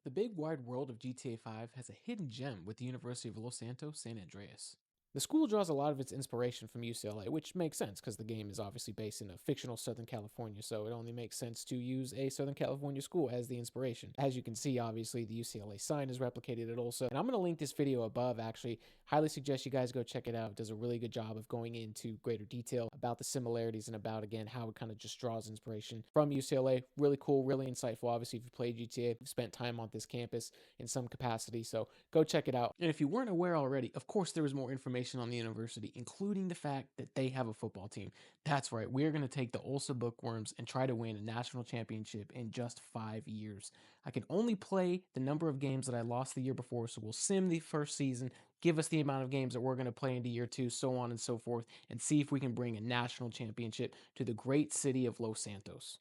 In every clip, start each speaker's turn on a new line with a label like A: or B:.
A: The big wide world of GTA 5 has a hidden gem with the University of Los Santos San Andreas. The school draws a lot of its inspiration from UCLA, which makes sense because the game is obviously based in a fictional Southern California, so it only makes sense to use a Southern California school as the inspiration. As you can see, obviously, the UCLA sign is replicated it also. And I'm going to link this video above, actually. Highly suggest you guys go check it out. It does a really good job of going into greater detail about the similarities and about, again, how it kind of just draws inspiration from UCLA. Really cool, really insightful. Obviously, if you played GTA, you've spent time on this campus in some capacity, so go check it out. And if you weren't aware already, of course, there was more information on the university, including the fact that they have a football team. That's right, we're going to take the Ulsa Bookworms and try to win a national championship in just 5 years. I can only play the number of games that I lost the year before, so we'll sim the first season, give us the amount of games that we're going to play into year two, so on and so forth, and see if we can bring a national championship to the great city of Los Santos.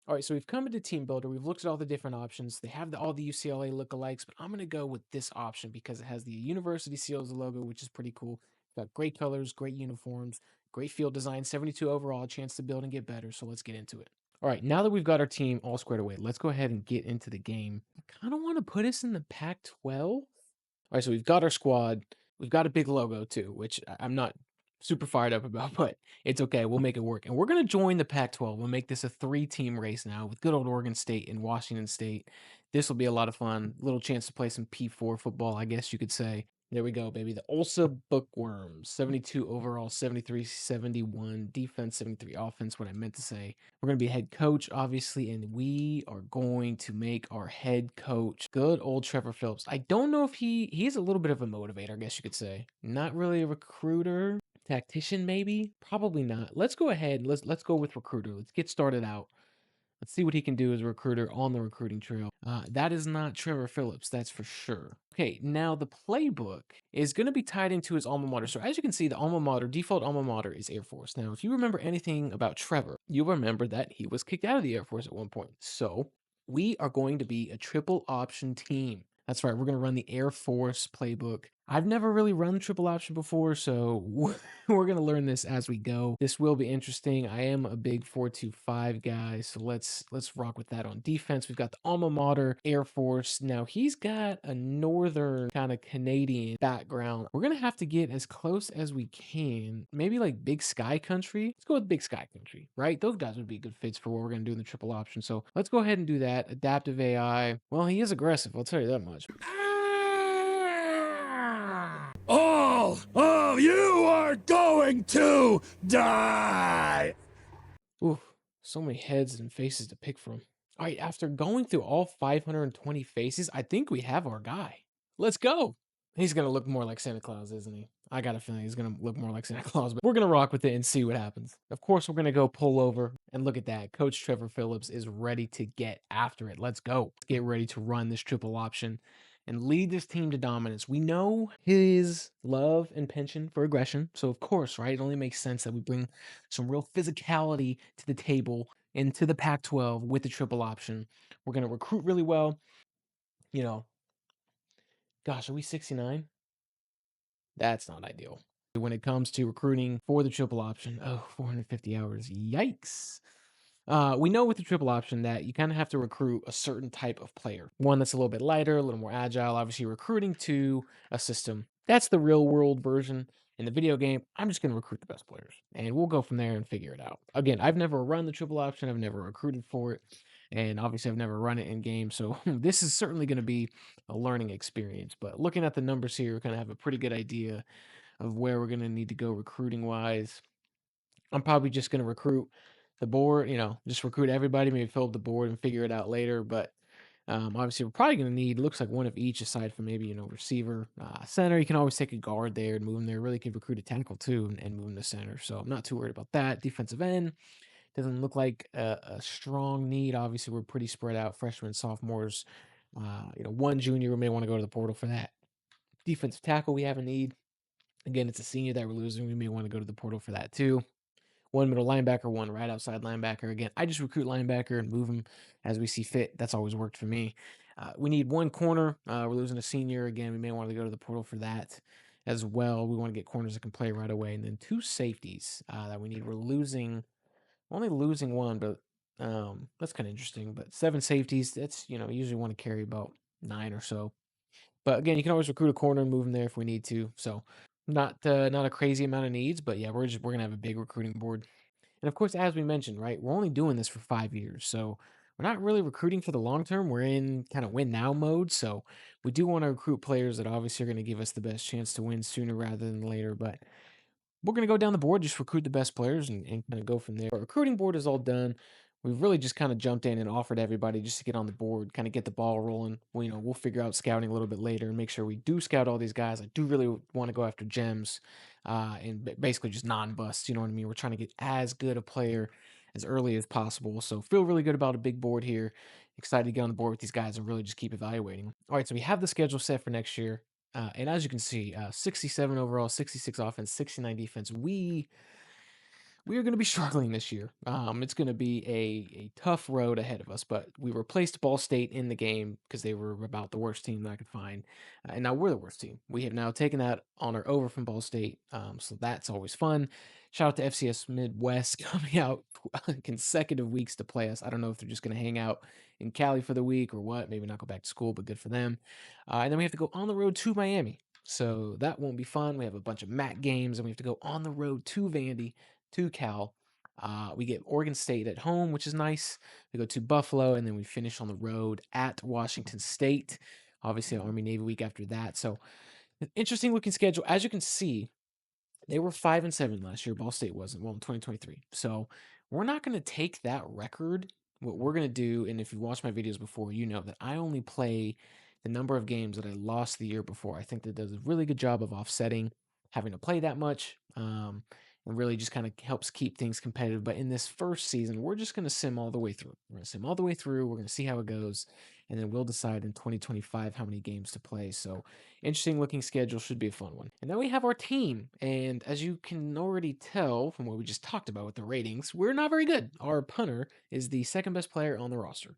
A: All right, so we've come into Team Builder. We've looked at all the different options. They have all the UCLA lookalikes, but I'm going to go with this option because it has the university seal as the logo, which is pretty cool. It's got great colors, great uniforms, great field design, 72 overall, chance to build and get better. So let's get into it. All right, now that we've got our team all squared away, let's go ahead and get into the game. I kind of want to put us in the Pac-12. All right, so we've got our squad. We've got a big logo too, which I'm not super fired up about, but it's okay. We'll make it work. And we're going to join the Pac-12. We'll make this a 3-team race now with good old Oregon State and Washington State. This will be a lot of fun. Little chance to play some P4 football, I guess you could say. There we go, baby. The Ulsa Bookworms, 72 overall, 73, 71 defense, 73 offense, what I meant to say. We're going to be head coach, obviously, and we are going to make our head coach good old Trevor Phillips. I don't know if he's a little bit of a motivator, I guess you could say. Not really a recruiter. Tactician, maybe? Probably not. Let's go ahead. Let's go with recruiter. Let's get started out. Let's see what he can do as a recruiter on the recruiting trail. That is not Trevor Phillips, that's for sure. Okay, now the playbook is going to be tied into his alma mater. So as you can see, the alma mater, default alma mater is Air Force. Now, if you remember anything about Trevor, you'll remember that he was kicked out of the Air Force at one point. So we are going to be a triple option team. That's right. We're going to run the Air Force playbook. I've never really run triple option before, so we're going to learn this as we go. This will be interesting. I am a big 4-2-5 guy, so let's rock with that on defense. We've got the alma mater Air Force. Now, he's got a northern kind of Canadian background. We're going to have to get as close as we can. Maybe like Big Sky Country. Let's go with Big Sky Country, right? Those guys would be good fits for what we're going to do in the triple option. So let's go ahead and do that. Adaptive AI. Well, he is aggressive. I'll tell you that much.
B: All of you are going to die!
A: Ooh, so many heads and faces to pick from. All right, after going through all 520 faces, I think we have our guy. Let's go. He's going to look more like Santa Claus, isn't he? I got a feeling he's going to look more like Santa Claus, but we're going to rock with it and see what happens. Of course, we're going to go pull over and look at that. Coach Trevor Phillips is ready to get after it. Let's go. Let's get ready to run this triple option and lead this team to dominance. We know his love and penchant for aggression. So, of course, right, it only makes sense that we bring some real physicality to the table into the Pac 12 with the triple option. We're going to recruit really well. You know, gosh, are we 69? That's not ideal. When it comes to recruiting for the triple option, 450 hours. Yikes. We know with the triple option that you kind of have to recruit a certain type of player, one that's a little bit lighter, a little more agile. Obviously, recruiting to a system that's the real world version. In the video game, I'm just going to recruit the best players and we'll go from there and figure it out. Again, I've never run the triple option, I've never recruited for it, and obviously, I've never run it in game. So, this is certainly going to be a learning experience. But looking at the numbers here, we kind of have a pretty good idea of where we're going to need to go recruiting wise. I'm probably just going to recruit the board, just recruit everybody, maybe fill up the board and figure it out later. But obviously, we're probably going to need, looks like one of each aside from maybe, receiver, center. You can always take a guard there and move them there. Really could recruit a tackle too and move them to center. So I'm not too worried about that. Defensive end doesn't look like a strong need. Obviously, we're pretty spread out, freshmen, sophomores. One junior, we may want to go to the portal for that. Defensive tackle, we have a need. Again, it's a senior that we're losing. We may want to go to the portal for that too. One middle linebacker, one right outside linebacker. Again, I just recruit linebacker and move them as we see fit. That's always worked for me. We need one corner. We're losing a senior. Again, we may want to go to the portal for that as well. We want to get corners that can play right away. And then two safeties that we need. Only losing one, but that's kind of interesting. But 7 safeties, that's, usually want to carry about 9 or so. But again, you can always recruit a corner and move him there if we need to. So not a crazy amount of needs, but yeah, we're gonna have a big recruiting board. And of course, as we mentioned, right, we're only doing this for 5 years, so we're not really recruiting for the long term. We're in kind of win now mode. So we do want to recruit players that obviously are going to give us the best chance to win sooner rather than later. But we're going to go down the board, just recruit the best players and kind of go from there. Our recruiting board is all done. We've really just kind of jumped in and offered everybody just to get on the board, kind of get the ball rolling. We'll figure out scouting a little bit later and make sure we do scout all these guys. I do really want to go after gems and basically just non-busts. You know what I mean? We're trying to get as good a player as early as possible. So feel really good about a big board here. Excited to get on the board with these guys and really just keep evaluating. All right, so we have the schedule set for next year. And as you can see, 67 overall, 66 offense, 69 defense. We are going to be struggling this year. It's going to be a tough road ahead of us, but we replaced Ball State in the game because they were about the worst team that I could find. And now we're the worst team. We have now taken that honor over from Ball State. So that's always fun. Shout out to FCS Midwest coming out consecutive weeks to play us. I don't know if they're just going to hang out in Cali for the week or what. Maybe not go back to school, but good for them. And then we have to go on the road to Miami. So that won't be fun. We have a bunch of MAC games and we have to go on the road to Vandy, to Cal. We get Oregon State at home, which is nice. We go to Buffalo, and then we finish on the road at Washington State. Obviously, Army Navy week after that. So, an interesting looking schedule. As you can see, they were 5-7 last year. Ball State wasn't. Well, in 2023. So, we're not going to take that record. What we're going to do, and if you watched my videos before, you know that I only play the number of games that I lost the year before. I think that does a really good job of offsetting having to play that much. And really just kind of helps keep things competitive. But in this first season, we're just going to sim all the way through. We're going to sim all the way through. We're going to see how it goes. And then we'll decide in 2025 how many games to play. So, interesting looking schedule. Should be a fun one. And then we have our team. And as you can already tell from what we just talked about with the ratings, we're not very good. Our punter is the second best player on the roster.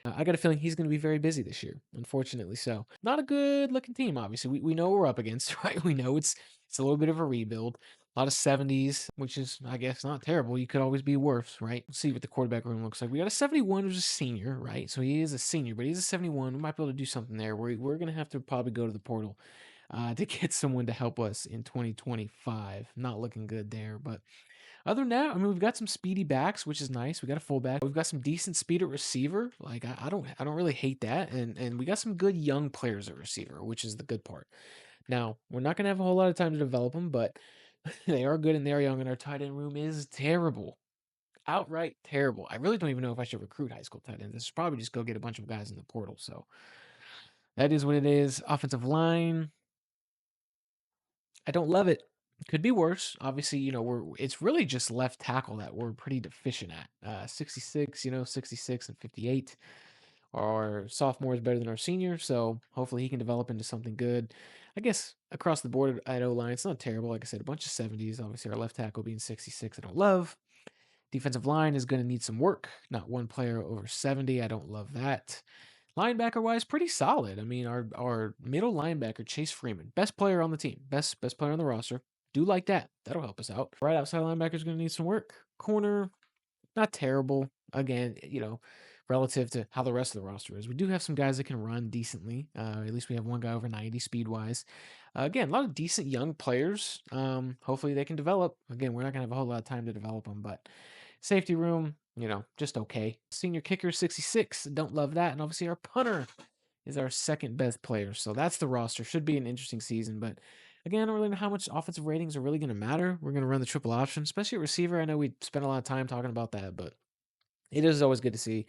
A: I got a feeling he's going to be very busy this year, unfortunately. So, not a good looking team, obviously. We know what we're up against, right? We know it's a little bit of a rebuild. A lot of 70s, which is, I guess, not terrible. You could always be worse, right? Let's see what the quarterback room looks like. We got a 71 who's a senior, right? So he is a senior, but he's a 71. We might be able to do something there. We're going to have to probably go to the portal to get someone to help us in 2025. Not looking good there, but other than that, I mean, we've got some speedy backs, which is nice. We got a fullback. We've got some decent speed at receiver. Like I don't really hate that, and we got some good young players at receiver, which is the good part. Now we're not gonna have a whole lot of time to develop them, but they are good and they are young, and our tight end room is terrible, outright terrible. I really don't even know if I should recruit high school tight ends. I should probably just go get a bunch of guys in the portal. So that is what it is. Offensive line, I don't love it. Could be worse. Obviously, it's really just left tackle that we're pretty deficient at. 66, 66 and 58. Our sophomore is better than our senior, so hopefully he can develop into something good. I guess across the board at O-line, it's not terrible. Like I said, a bunch of 70s. Obviously, our left tackle being 66, I don't love. Defensive line is going to need some work. Not one player over 70. I don't love that. Linebacker wise, pretty solid. I mean, our middle linebacker, Chase Freeman, best player on the team, best player on the roster. Do like that. That'll help us out. Right outside linebacker is going to need some work. Corner, not terrible. Again, relative to how the rest of the roster is. We do have some guys that can run decently. At least we have one guy over 90 speed wise. Again, a lot of decent young players. Hopefully they can develop. Again, we're not going to have a whole lot of time to develop them, but safety room, just okay. Senior kicker 66. Don't love that. And obviously our punter is our second best player. So that's the roster. Should be an interesting season, but again, I don't really know how much offensive ratings are really going to matter. We're going to run the triple option, especially at receiver. I know we spent a lot of time talking about that, but it is always good to see,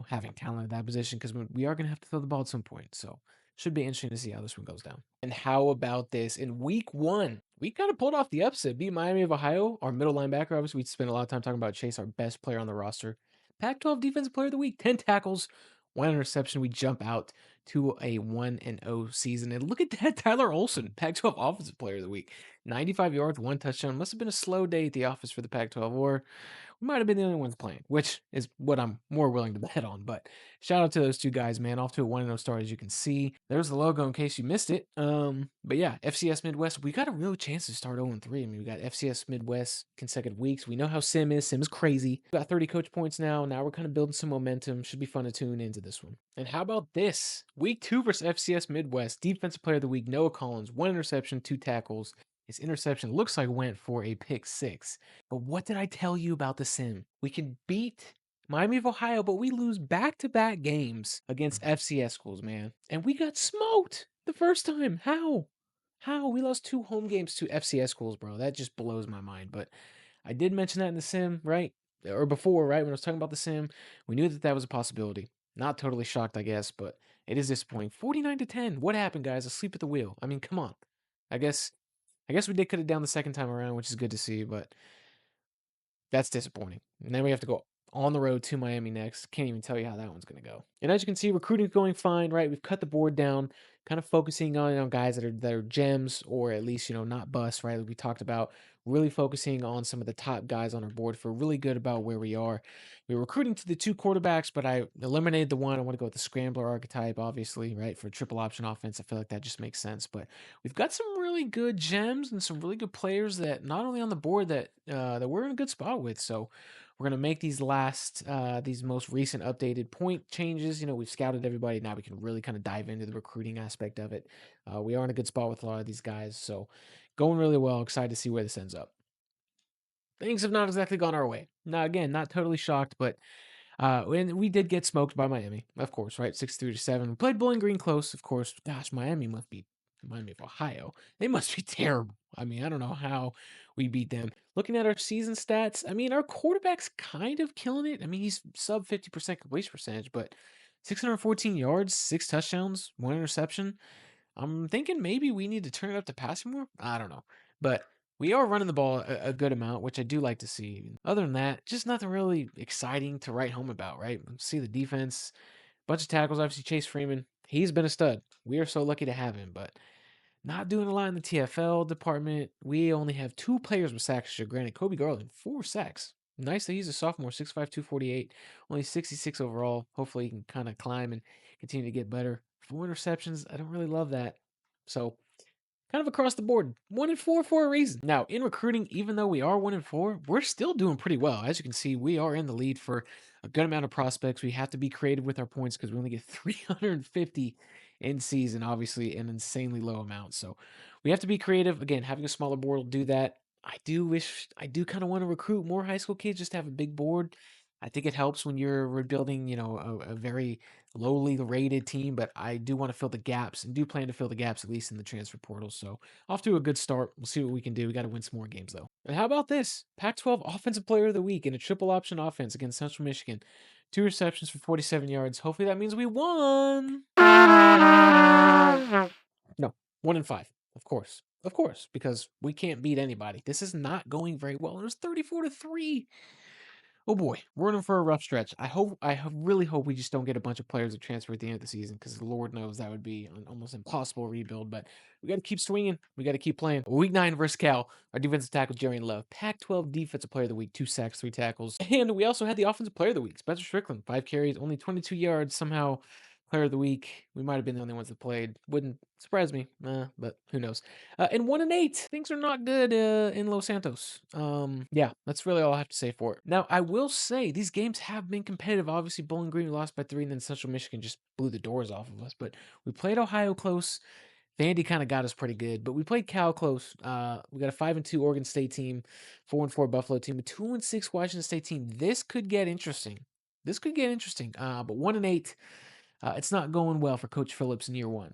A: having talent at that position because we are going to have to throw the ball at some point. So should be interesting to see how this one goes down. And how about this? In week 1, we kind of pulled off the upset, beat Miami of Ohio. Our middle linebacker, obviously, we spent a lot of time talking about Chase, our best player on the roster. Pac-12 Defensive Player of the Week, 10 tackles, 1 interception. We jump out to a 1-0 season. And look at that, Tyler Olson, Pac-12 Offensive Player of the Week. 95 yards, 1 touchdown. Must have been a slow day at the office for the Pac-12, or we might have been the only ones playing, which is what I'm more willing to bet on. But shout out to those two guys, man. Off to a 1-0 start, as you can see. There's the logo in case you missed it. But yeah, FCS Midwest, we got a real chance to start 0-3. I mean, we got FCS Midwest consecutive weeks. We know how Sim is. Sim is crazy. We got 30 coach points now. Now we're kind of building some momentum. Should be fun to tune into this one. And how about this? Week 2 versus FCS Midwest. Defensive Player of the Week, Noah Collins. 1 interception, 2 tackles. His interception looks like went for a pick 6. But what did I tell you about the sim? We can beat Miami of Ohio, but we lose back-to-back games against FCS schools, man. And we got smoked the first time. How? How? We lost 2 home games to FCS schools, bro. That just blows my mind. But I did mention that in the sim, right? Or before, right? When I was talking about the sim, we knew that that was a possibility. Not totally shocked, I guess, but it is disappointing. 49-10. What happened, guys? Asleep at the wheel. I mean, come on. I guess we did cut it down the second time around, which is good to see, but that's disappointing. And then we have to go on the road to Miami next. Can't even tell you how that one's going to go. And as you can see, recruiting's going fine, right? We've cut the board down, kind of focusing on guys that are gems or at least, not busts, right? Like we talked about, really focusing on some of the top guys on our board. Feel really good about where we are. We're recruiting to the 2 quarterbacks, but I eliminated the one. I want to go with the scrambler archetype, obviously, right? For triple option offense. I feel like that just makes sense. But we've got some really good gems and some really good players that not only on the board that we're in a good spot with. So we're gonna make these these most recent updated point changes. We've scouted everybody. Now we can really kind of dive into the recruiting aspect of it. We are in a good spot with a lot of these guys, so going really well. Excited to see where this ends up. Things have not exactly gone our way. Now, again, not totally shocked, but and we did get smoked by Miami, of course, right? 6-3-7. We played Bowling Green close, of course. Gosh, Miami must be Miami of Ohio. They must be terrible. I mean, I don't know how we beat them. Looking at our season stats, I mean, our quarterback's kind of killing it. I mean, he's sub 50% completion percentage, but 614 yards, 6 touchdowns, 1 interception. I'm thinking maybe we need to turn it up to passing more. I don't know. But we are running the ball a good amount, which I do like to see. Other than that, just nothing really exciting to write home about, right? See the defense, bunch of tackles. Obviously, Chase Freeman, he's been a stud. We are so lucky to have him, but not doing a lot in the TFL department. We only have 2 players with sacks. Granted, Kobe Garland, 4 sacks. Nice that he's a sophomore, 6'5", 248, only 66 overall. Hopefully, he can kind of climb and continue to get better. 4 interceptions. I don't really love that. So, kind of across the board, 1-4 for a reason. Now, in recruiting, even though we are 1-4, we're still doing pretty well. As you can see, we are in the lead for a good amount of prospects. We have to be creative with our points because we only get 350 in season, obviously an insanely low amount. So we have to be creative. Again, having a smaller board will do that. I do kind of want to recruit more high school kids just to have a big board. I think it helps when you're rebuilding, a very lowly rated team, but I do want to fill the gaps and do plan to fill the gaps at least in the transfer portal. So off to a good start. We'll see what we can do. We got to win some more games though. And how about this? Pac-12 Offensive Player of the Week in a triple option offense against Central Michigan. 2 receptions for 47 yards. Hopefully that means we won. No, 1-5. Of course, because we can't beat anybody. This is not going very well. It was 34-3. Oh boy, we're in for a rough stretch. Really hope we just don't get a bunch of players that transfer at the end of the season, because Lord knows that would be an almost impossible rebuild. But we got to keep swinging. We got to keep playing. Week 9 versus Cal. Our defensive tackle, Jerry Love. Pac-12 Defensive Player of the Week, 2 sacks, 3 tackles. And we also had the Offensive Player of the Week, Spencer Strickland, 5 carries, only 22 yards. Somehow, Player of the Week. We might have been the only ones that played. Wouldn't surprise me, but who knows? And 1-8. Things are not good in Los Santos. Yeah, that's really all I have to say for it. Now, I will say these games have been competitive. Obviously, Bowling Green lost by 3, and then Central Michigan just blew the doors off of us. But we played Ohio close. Vandy kind of got us pretty good, but we played Cal close. We got a 5-2 Oregon State team, 4-4 Buffalo team, a 2-6 Washington State team. This could get interesting. But 1-8. It's not going well for Coach Phillips in year 1.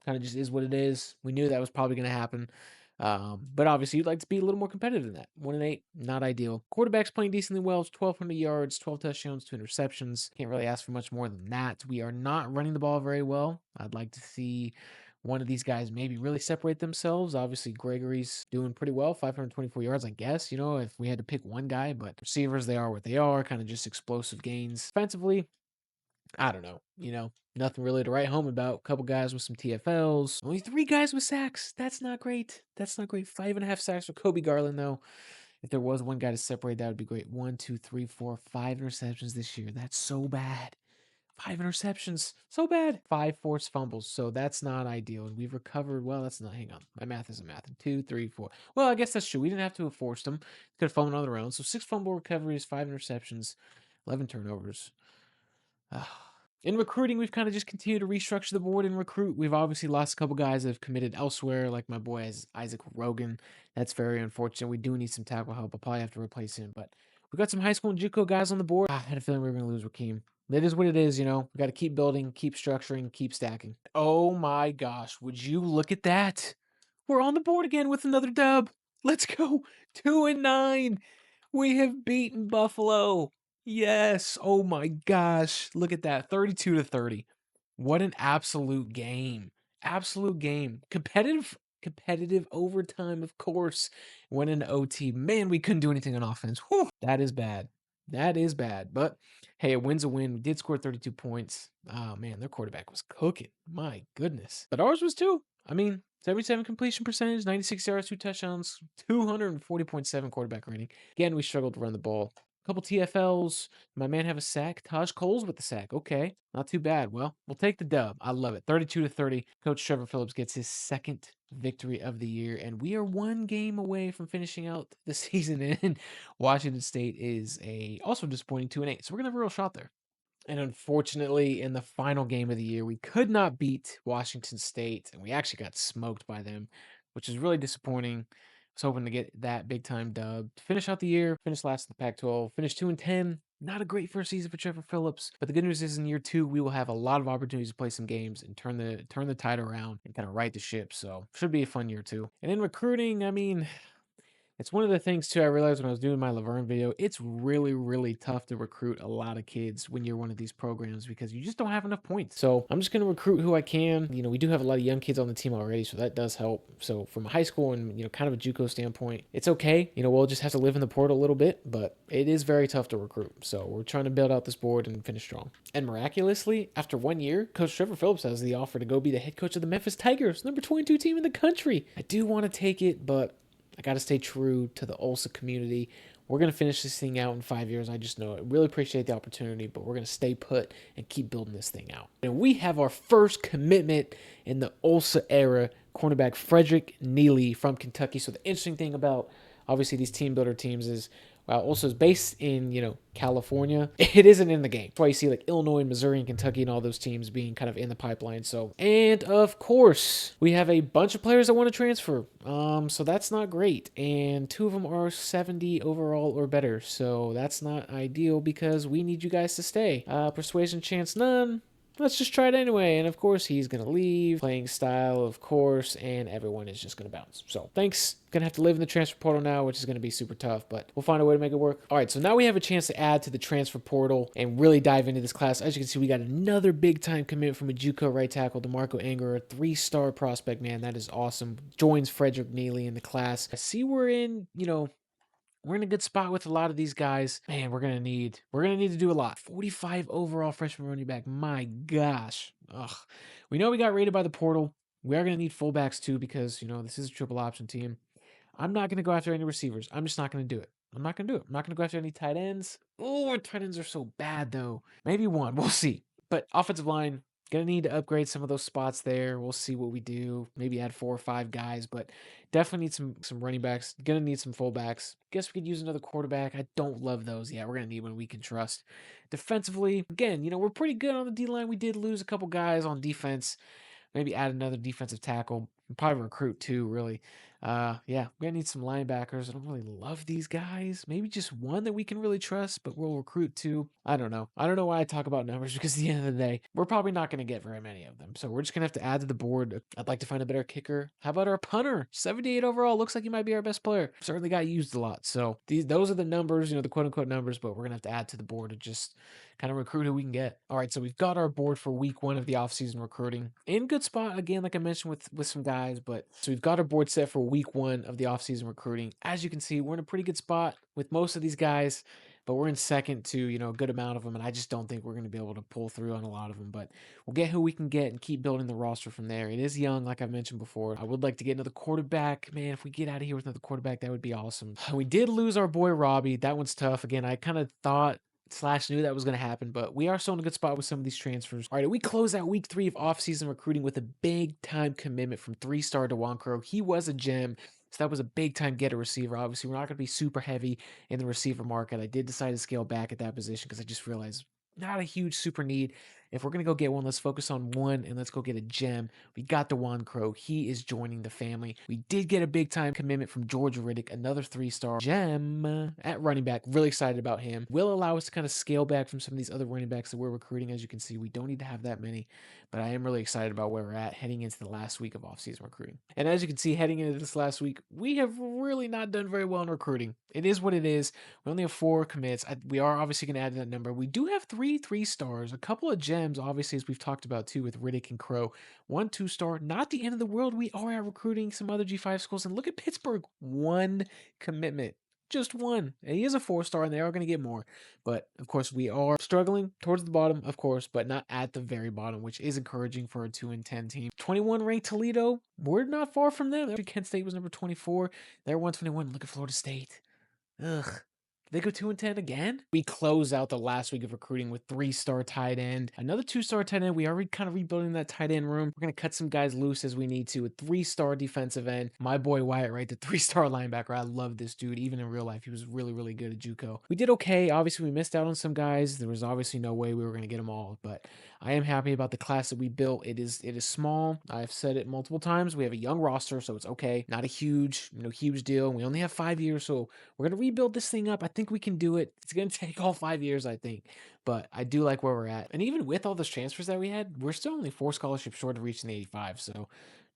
A: Kind of just is what it is. We knew that was probably going to happen. But obviously, you'd like to be a little more competitive than that. 1-8, not ideal. Quarterback's playing decently well. 1,200 yards, 12 touchdowns, 2 interceptions. Can't really ask for much more than that. We are not running the ball very well. I'd like to see one of these guys maybe really separate themselves. Obviously, Gregory's doing pretty well. 524 yards, I guess, if we had to pick one guy. But receivers, they are what they are. Kind of just explosive gains. Offensively, I don't know, nothing really to write home about. A couple guys with some TFLs. Only 3 guys with sacks. That's not great. 5.5 sacks for Kobe Garland, though. If there was one guy to separate, that would be great. 1, 2, 3, 4, 5 interceptions this year. That's so bad. 5 interceptions. So bad. 5 forced fumbles. So that's not ideal. And we've recovered. Well, that's not. Hang on. My math isn't math. 2, 3, 4. Well, I guess that's true. We didn't have to have forced them. Could have fumbled on their own. So 6 fumble recoveries, 5 interceptions, 11 turnovers. In recruiting, we've kind of just continued to restructure the board and recruit. We've obviously lost a couple guys that have committed elsewhere, like my boy Isaac Rogan. That's very unfortunate. We do need some tackle help. I'll probably have to replace him, but we got some high school and JUCO guys on the board. I had a feeling we were going to lose Raheem. It is what it is, you know. We got to keep building, keep structuring, keep stacking. Oh my gosh, would you look at that? We're on the board again with another dub. Let's go. 2-9. We have beaten Buffalo. Yes. Oh my gosh. Look at that. 32-30. What an absolute game. Absolute game. Competitive overtime, of course. Went into OT. Man, we couldn't do anything on offense. Whew, that is bad. That is bad. But hey, a win's a win. We did score 32 points. Oh man, their quarterback was cooking. My goodness. But ours was too. I mean, 77 completion percentage, 96 yards, 2 touchdowns, 240.7 quarterback rating. Again, we struggled to run the ball. A couple TFLs. My man have a sack. Taj Coles with the sack. Okay, not too bad. Well, we'll take the dub. I love it. 32-30. Coach Trevor Phillips gets his second victory of the year, and we are one game away from finishing out the season. In Washington State is also disappointing 2-8. So we're gonna have a real shot there. And unfortunately, in the final game of the year, we could not beat Washington State, and we actually got smoked by them, which is really disappointing. I was hoping to get that big time dub to finish out the year, finish last in the Pac-12, finish 2-10. Not a great first season for Trevor Phillips, but the good news is in year 2 we will have a lot of opportunities to play some games and turn the tide around and kind of right the ship. So should be a fun year 2. And in recruiting, I mean, it's one of the things too I realized when I was doing my Laverne video. It's really, really tough to recruit a lot of kids when you're one of these programs because you just don't have enough points. So I'm just going to recruit who I can. You know, we do have a lot of young kids on the team already, so that does help. So from a high school and, you know, kind of a JUCO standpoint, it's okay. You know, we'll just have to live in the portal a little bit, but it is very tough to recruit. So we're trying to build out this board and finish strong. And miraculously, after 1 year, Coach Trevor Phillips has the offer to go be the head coach of the Memphis Tigers, number 22 team in the country. I do want to take it, but I got to stay true to the Ulsa community. We're going to finish this thing out in 5 years. I just know it. Really appreciate the opportunity, but we're going to stay put and keep building this thing out. And we have our first commitment in the Ulsa era, cornerback Frederick Neely from Kentucky. So the interesting thing about obviously these team builder teams is also is based in, you know, California. It isn't in the game. That's why you see like Illinois, Missouri, and Kentucky and all those teams being kind of in the pipeline. So, and of course, we have a bunch of players that want to transfer. So that's not great. And 2 of them are 70 overall or better. So that's not ideal because we need you guys to stay. Persuasion chance none. Let's just try it anyway. And of course, he's going to leave. Playing style, of course, and everyone is just going to bounce. So thanks. Going to have to live in the transfer portal now, which is going to be super tough, but we'll find a way to make it work. All right, so now we have a chance to add to the transfer portal and really dive into this class. As you can see, we got another big-time commitment from a JUCO right tackle, DeMarco Anger, a 3-star prospect, man. That is awesome. Joins Frederick Neely in the class. I see we're in, you know, we're in a good spot with a lot of these guys. Man, we're gonna need to do a lot. 45 overall freshman running back. My gosh. Ugh. We know we got rated by the portal. We are gonna need fullbacks too because, you know, this is a triple option team. I'm not gonna go after any receivers. I'm just not gonna do it. I'm not gonna do it. I'm not gonna go after any tight ends. Oh, our tight ends are so bad though. Maybe one. We'll see. But offensive line, gonna need to upgrade some of those spots there. We'll see what we do. Maybe add 4 or 5 guys, but definitely need some running backs. Gonna need some fullbacks. Guess we could use another quarterback. I don't love those. Yeah, we're gonna need one we can trust. Defensively, again, you know, we're pretty good on the D line. We did lose a couple guys on defense. Maybe add another defensive tackle. Probably recruit too, really. Yeah, we're gonna need some linebackers. I don't really love these guys. Maybe just one that we can really trust, but we'll recruit two. I don't know. I don't know why I talk about numbers because at the end of the day, we're probably not gonna get very many of them. So we're just gonna have to add to the board. I'd like to find a better kicker. How about our punter? 78 overall. Looks like he might be our best player. Certainly got used a lot. So those are the numbers, you know, the quote unquote numbers, but we're gonna have to add to the board to just kind of recruit who we can get. All right, so we've got our board for week 1 of the offseason recruiting. In good spot, again, like I mentioned with some guys, but so we've got our board set for week 1 of the offseason recruiting. As you can see, we're in a pretty good spot with most of these guys, but we're in second to, you know, a good amount of them, and I just don't think we're going to be able to pull through on a lot of them, but we'll get who we can get and keep building the roster from there. It is young, like I mentioned before. I would like to get another quarterback. Man, if we get out of here with another quarterback, that would be awesome. We did lose our boy Robbie. That one's tough. Again, I kind of thought / knew that was going to happen, but we are still in a good spot with some of these transfers. All right, we close out week 3 of offseason recruiting with a big-time commitment from 3-star DeJuan Crow. He was a gem, so that was a big-time get a receiver. Obviously, we're not going to be super heavy in the receiver market. I did decide to scale back at that position because I just realized not a huge super need. if we're going to go get one, let's focus on one and let's go get a gem. We got DeJuan Crow. He is joining the family. We did get a big-time commitment from George Riddick, another 3-star gem at running back. Really excited about him. Will allow us to kind of scale back from some of these other running backs that we're recruiting. As you can see, we don't need to have that many, but I am really excited about where we're at heading into the last week of offseason recruiting. And as you can see, heading into this last week, we have really not done very well in recruiting. It is what it is. We only have 4 commits. We are obviously going to add that number. We do have 3 3-stars, a couple of gems, obviously, as we've talked about too, with Riddick and Crow. 1 2-star, not the end of the world. We are out recruiting some other G5 schools. And look at Pittsburgh, 1 commitment. Just 1. And he is a 4-star, and they are going to get more. But, of course, we are struggling towards the bottom, of course, but not at the very bottom, which is encouraging for a 2-10 team. 21 ranked Toledo, we're not far from them. Kent State was number 24. They're 121. Look at Florida State. Ugh. They go 2-10 again? We close out the last week of recruiting with 3-star tight end, another 2-star tight end. We are kind of rebuilding that tight end room. We're going to cut some guys loose as we need to. A 3-star defensive end. My boy Wyatt Wright, the 3-star linebacker. I love this dude. Even in real life, he was really, really good at JUCO. We did okay. Obviously, we missed out on some guys. There was obviously no way we were going to get them all, but I am happy about the class that we built. It is small. I've said it multiple times. We have a young roster, so it's okay. Not a huge deal. We only have 5 years, so we're going to rebuild this thing up. I think we can do it. It's going to take all 5 years, I think. But I do like where we're at. And even with all those transfers that we had, we're still only 4 scholarships short of reaching the 85. So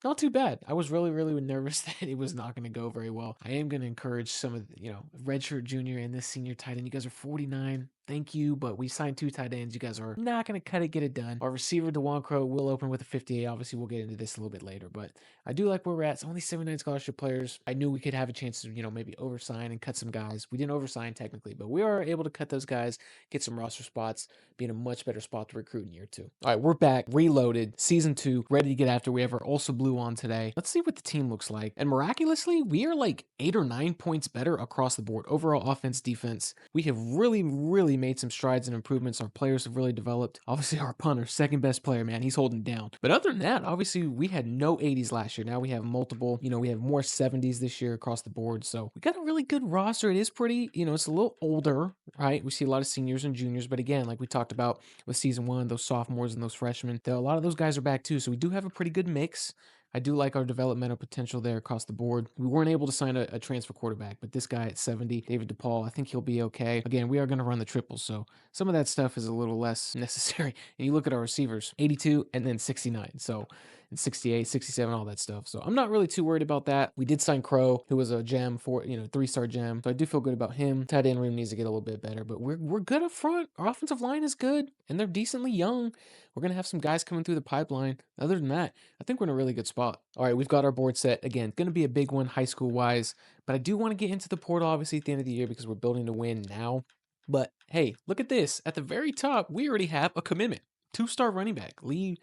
A: not too bad. I was really, really nervous that it was not going to go very well. I am going to encourage some of the, redshirt junior and this senior tight end. You guys are 49. Thank you, but we signed 2 tight ends. You guys are not going to cut it, get it done. Our receiver, DeJuan Crow, will open with a 58. Obviously, we'll get into this a little bit later, but I do like where we're at. It's only 79 scholarship players. I knew we could have a chance to, maybe oversign and cut some guys. We didn't oversign technically, but we are able to cut those guys, get some roster spots, be in a much better spot to recruit in year 2. All right, we're back, reloaded, season 2, ready to get after. We have our Ulsa Blue on today. Let's see what the team looks like. And miraculously, we are like 8 or 9 points better across the board. Overall offense, defense. We have really, really made some strides and improvements. Our players have really developed. Obviously, our punter, second best player, man, he's holding down. But other than that, obviously, we had no 80s last year. Now we have multiple, we have more 70s this year across the board. So we got a really good roster. It is pretty, it's a little older, right? We see a lot of seniors and juniors, but again, like we talked about with season 1, those sophomores and those freshmen, a lot of those guys are back too. So we do have a pretty good mix. I do like our developmental potential there across the board. We weren't able to sign a transfer quarterback, but this guy at 70, David DePaul, I think he'll be okay. Again, we are going to run the triples, so some of that stuff is a little less necessary. And you look at our receivers, 82 and then 69. So and 68, 67, all that stuff. So I'm not really too worried about that. We did sign Crow, who was a gem for, 3-star gem. So I do feel good about him. Tight end room needs to get a little bit better, but we're good up front. Our offensive line is good, and they're decently young. We're going to have some guys coming through the pipeline. Other than that, I think we're in a really good spot. All right, we've got our board set. Again, going to be a big one high school-wise, but I do want to get into the portal, obviously, at the end of the year because we're building to win now. But, hey, look at this. At the very top, we already have a commitment. 2-star running back, Lee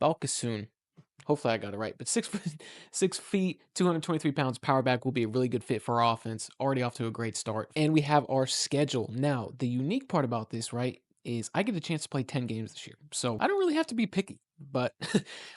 A: Balkasoon. Hopefully I got it right, but 6 feet, 223 pounds, power back will be a really good fit for our offense. Already off to a great start. And we have our schedule. Now, the unique part about this, right, is I get a chance to play 10 games this year. So I don't really have to be picky, but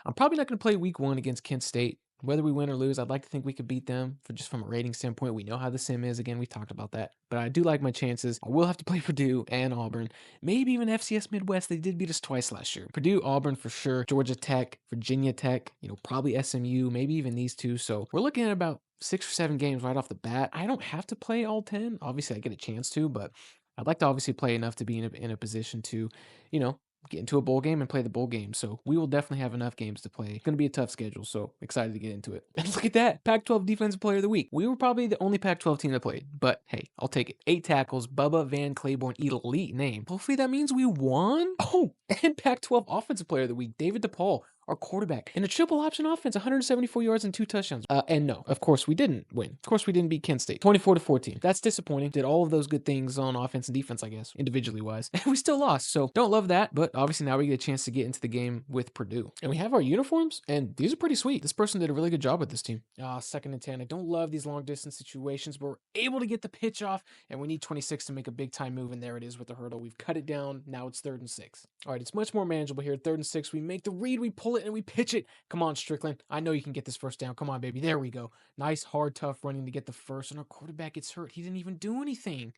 A: I'm probably not going to play week 1 against Kent State. Whether we win or lose, I'd like to think we could beat them from a rating standpoint. We know how the sim is. Again, we talked about that. But I do like my chances. I will have to play Purdue and Auburn. Maybe even FCS Midwest. They did beat us twice last year. Purdue, Auburn for sure. Georgia Tech, Virginia Tech, probably SMU, maybe even these 2. So we're looking at about 6 or 7 games right off the bat. I don't have to play all 10. Obviously, I get a chance to, but I'd like to obviously play enough to be in a position to, get into a bowl game and play the bowl game. So we will definitely have enough games to play. It's going to be a tough schedule, so excited to get into it. And look at that, Pac-12 Defensive Player of the Week. We were probably the only Pac-12 team that played, but hey, I'll take it. 8 tackles, Bubba Van Claiborne, elite name. Hopefully that means we won. Oh, and Pac-12 Offensive Player of the Week, David DePaul, our quarterback. In a triple option offense, 174 yards and 2 touchdowns. And no, of course we didn't win. Of course we didn't beat Kent State. 24-14. That's disappointing. Did all of those good things on offense and defense, I guess, individually wise. And we still lost, so don't love that, but obviously now we get a chance to get into the game with Purdue. And we have our uniforms, and these are pretty sweet. This person did a really good job with this team. 2nd and 10. I don't love these long distance situations, but we're able to get the pitch off, and we need 26 to make a big time move, and there it is with the hurdle. We've cut it down. Now it's 3rd and 6. All right, it's much more manageable here. 3rd and 6. We make the read, we pull it, and we pitch it. Come on, Strickland. I know you can get this first down. Come on, baby. There we go. Nice, hard, tough running to get the first, and our quarterback gets hurt. He didn't even do anything.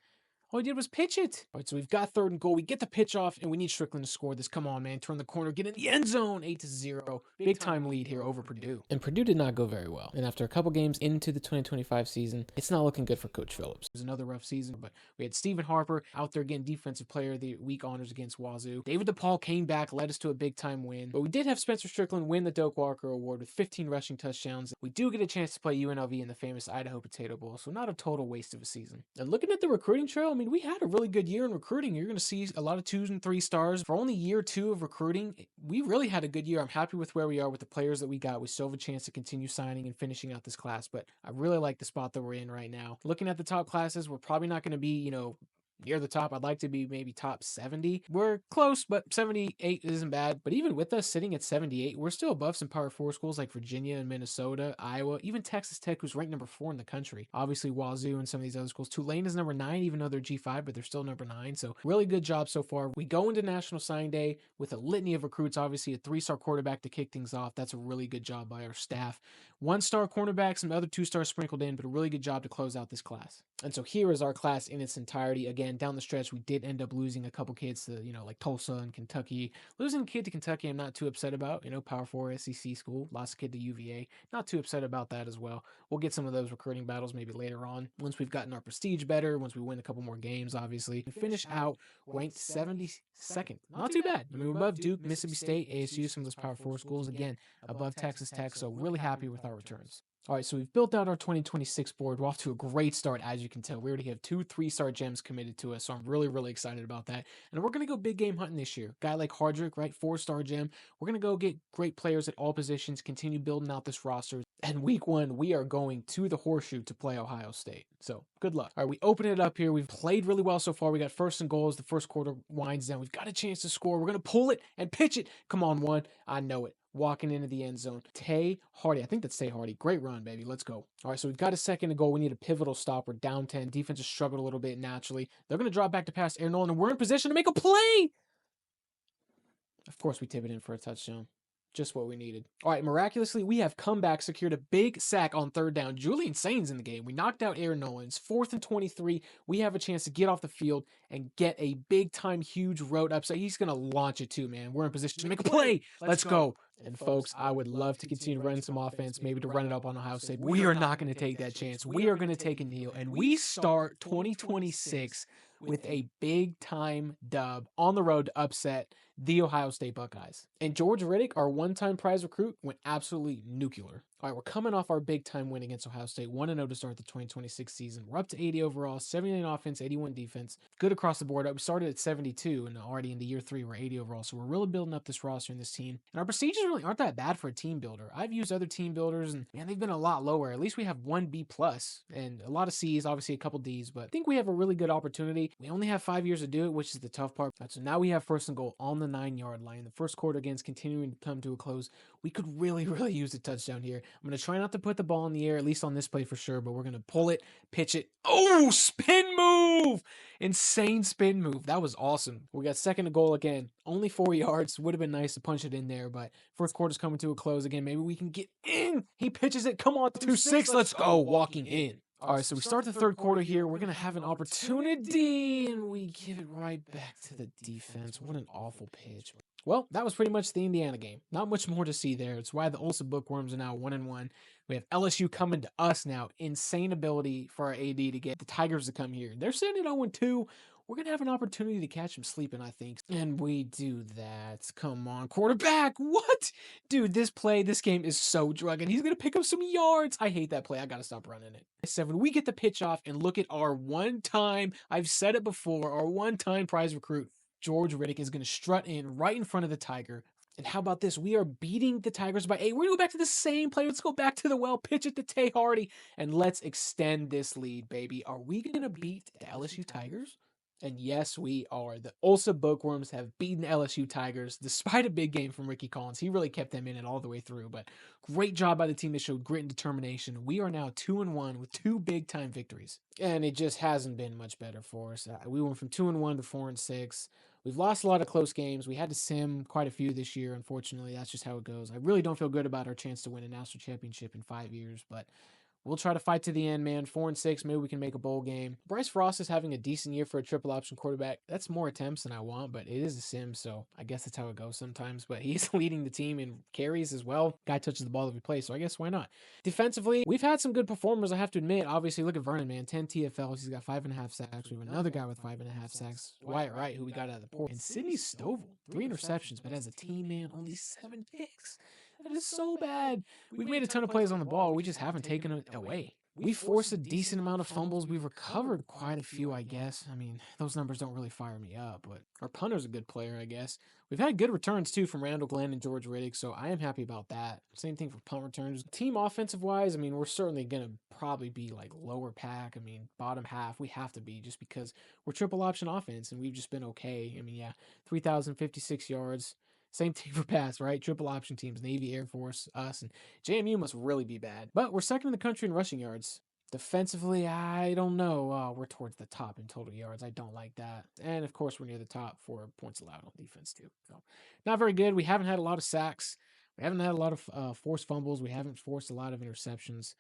A: All he did was pitch it. All right, so we've got 3rd and goal. We get the pitch off, and we need Strickland to score this. Come on, man. Turn the corner, get in the end zone. 8-0. Big time lead here over Purdue. And Purdue did not go very well. And after a couple games into the 2025 season, it's not looking good for Coach Phillips. It was another rough season, but we had Stephen Harper out there getting Defensive Player of the Week honors against Wazoo. David DePaul came back, led us to a big time win. But we did have Spencer Strickland win the Doak Walker Award with 15 rushing touchdowns. We do get a chance to play UNLV in the famous Idaho Potato Bowl, so not a total waste of a season. And looking at the recruiting trail, I mean, we had a really good year in recruiting. You're going to see a lot of 2s and 3 stars. For only year 2 of recruiting, we really had a good year. I'm happy with where we are with the players that we got. We still have a chance to continue signing and finishing out this class, but I really like the spot that we're in right now. Looking at the top classes, we're probably not going to be, near the top. I'd like to be maybe top 70. We're close, but 78 isn't bad. But even with us sitting at 78, we're still above some Power 4 schools like Virginia and Minnesota, Iowa, even Texas Tech, who's ranked number 4 in the country. Obviously, Wazoo and some of these other schools. Tulane is number 9, even though they're G5, but they're still number 9. So really good job so far. We go into National Signing Day with a litany of recruits, obviously a 3-star quarterback to kick things off. That's a really good job by our staff. 1-star cornerback, some other 2-stars sprinkled in, but a really good job to close out this class. And so here is our class in its entirety. Again, down the stretch, we did end up losing a couple kids to, like Tulsa and Kentucky. Losing a kid to Kentucky, I'm not too upset about. Power 4 SEC school. Lost a kid to UVA. Not too upset about that as well. We'll get some of those recruiting battles maybe later on. Once we've gotten our prestige better, once we win a couple more games, obviously. We finish out ranked 72nd. Not too bad. I mean, we're above Duke, Mississippi State, ASU, some of those Power 4 schools. Again, above Texas Tech. So really happy with our returns. All right, so we've built out our 2026 board. We're off to a great start, as you can tell. We already have 2 3-star gems committed to us, so I'm really, really excited about that. And we're going to go big game hunting this year. Guy like Hardrick, right, 4-star gem. We're going to go get great players at all positions, continue building out this roster. And week 1, we are going to the Horseshoe to play Ohio State. So good luck. All right, we open it up here. We've played really well so far. We got 1st and goal as the first quarter winds down. We've got a chance to score. We're going to pull it and pitch it. Come on, one. I know it. Walking into the end zone. Tay Hardy. I think that's Tay Hardy. Great run, baby. Let's go. All right, so we've got a 2nd to go. We need a pivotal stop. We're down 10. Defense has struggled a little bit naturally. They're going to drop back to pass Aaron Nolan, and we're in position to make a play. Of course, we tip it in for a touchdown. Just what we needed. All right, miraculously, we have come back, secured a big sack on 3rd down. Julian Sain's in the game. We knocked out Aaron Nolan's. 4th and 23. We have a chance to get off the field and get a big-time, huge road upset. He's going to launch it too, man. We're in position to make a play. Let's go. And folks, I would love to continue running some offense, maybe to run it up on Ohio State. We are not going to take that chance. We are going to take a kneel, and we start 2026 with a big-time dub on the road to upset the Ohio State Buckeyes. And George Riddick, our one-time prize recruit, went absolutely nuclear. All right, we're coming off our big-time win against Ohio State, 1-0 to start the 2026 season. We're up to 80 overall, 79 offense, 81 defense. Good across the board. We started at 72, and already into year 3, we're 80 overall. So we're really building up this roster and this team. And our procedures really aren't that bad for a team builder. I've used other team builders, and man, they've been a lot lower. At least we have 1 B+, and a lot of C's, obviously a couple D's, but I think we have a really good opportunity. We only have 5 years to do it, which is the tough part. So now we have 1st and goal on the 9-yard line. The first quarter, again, is continuing to come to a close. We could really, really use a touchdown here. I'm going to try not to put the ball in the air, at least on this play for sure, but we're going to pull it, pitch it. Oh, spin move! Insane spin move. That was awesome. We got 2nd to goal again. Only 4 yards. Would have been nice to punch it in there, but first quarter's coming to a close again. Maybe we can get in. He pitches it. Come on, 2-6. Let's go. Walking in. All right, so we start the 3rd quarter here. We're going to have an opportunity, and we give it right back to the defense. What an awful pitch. Well, that was pretty much the Indiana game. Not much more to see there. It's why the Olsa Bookworms are now 1-1. We have LSU coming to us now. Insane ability for our AD to get the Tigers to come here. They're sitting at 0-2. We're going to have an opportunity to catch them sleeping, I think. And we do that. Come on, quarterback. What? Dude, this game is so drugging. He's going to pick up some yards. I hate that play. I got to stop running it. 7, we get the pitch off, and look at our one-time, I've said it before, our one-time prize recruit. George Riddick is going to strut in right in front of the Tiger. And how about this? We are beating the Tigers by 8. We're going to go back to the same play. Let's go back to the well, pitch it to Tay Hardy, and let's extend this lead, baby. Are we going to beat the LSU Tigers? And yes, we are. The Olsa Bookworms have beaten the LSU Tigers despite a big game from Ricky Collins. He really kept them in it all the way through, but great job by the team that showed grit and determination. We are now 2-1 with 2 big-time victories. And it just hasn't been much better for us. We went from 2-1 to 4-6. We've lost a lot of close games. We had to sim quite a few this year, unfortunately. That's just how it goes. I really don't feel good about our chance to win a national championship in 5 years, but We'll try to fight to the end, man. 4-6, maybe we can make a bowl game. Bryce Frost is having a decent year for a triple option quarterback. That's more attempts than I want, but it is a sim, so I guess that's how it goes sometimes. But he's leading the team in carries as well. Guy touches the ball every play, so I guess why not? Defensively, we've had some good performers, I have to admit. Obviously, look at Vernon, man. 10 TFLs. He's got 5.5 sacks. We have another guy with 5.5 sacks. Wyatt Wright, who we got out of the port. And Sidney Stovall, 3 interceptions, but as a team, man, only 7 picks. That is so bad. We've made a ton of plays on the ball. We just haven't taken it away. We forced a decent amount of fumbles. We've recovered quite a few, I guess. I mean, those numbers don't really fire me up, but our punter's a good player, I guess. We've had good returns, too, from Randall Glenn and George Riddick, so I am happy about that. Same thing for punt returns. Team offensive-wise, I mean, we're certainly going to probably be, like, lower pack. I mean, bottom half, we have to be just because we're triple option offense, and we've just been okay. I mean, yeah, 3,056 yards. Same thing for pass, right? Triple option teams, Navy, Air Force, us, and JMU must really be bad. But we're second in the country in rushing yards. Defensively, I don't know. We're towards the top in total yards. I don't like that. And of course, we're near the top for points allowed on defense, too. So, not very good. We haven't had a lot of sacks. We haven't had a lot of forced fumbles. We haven't forced a lot of interceptions.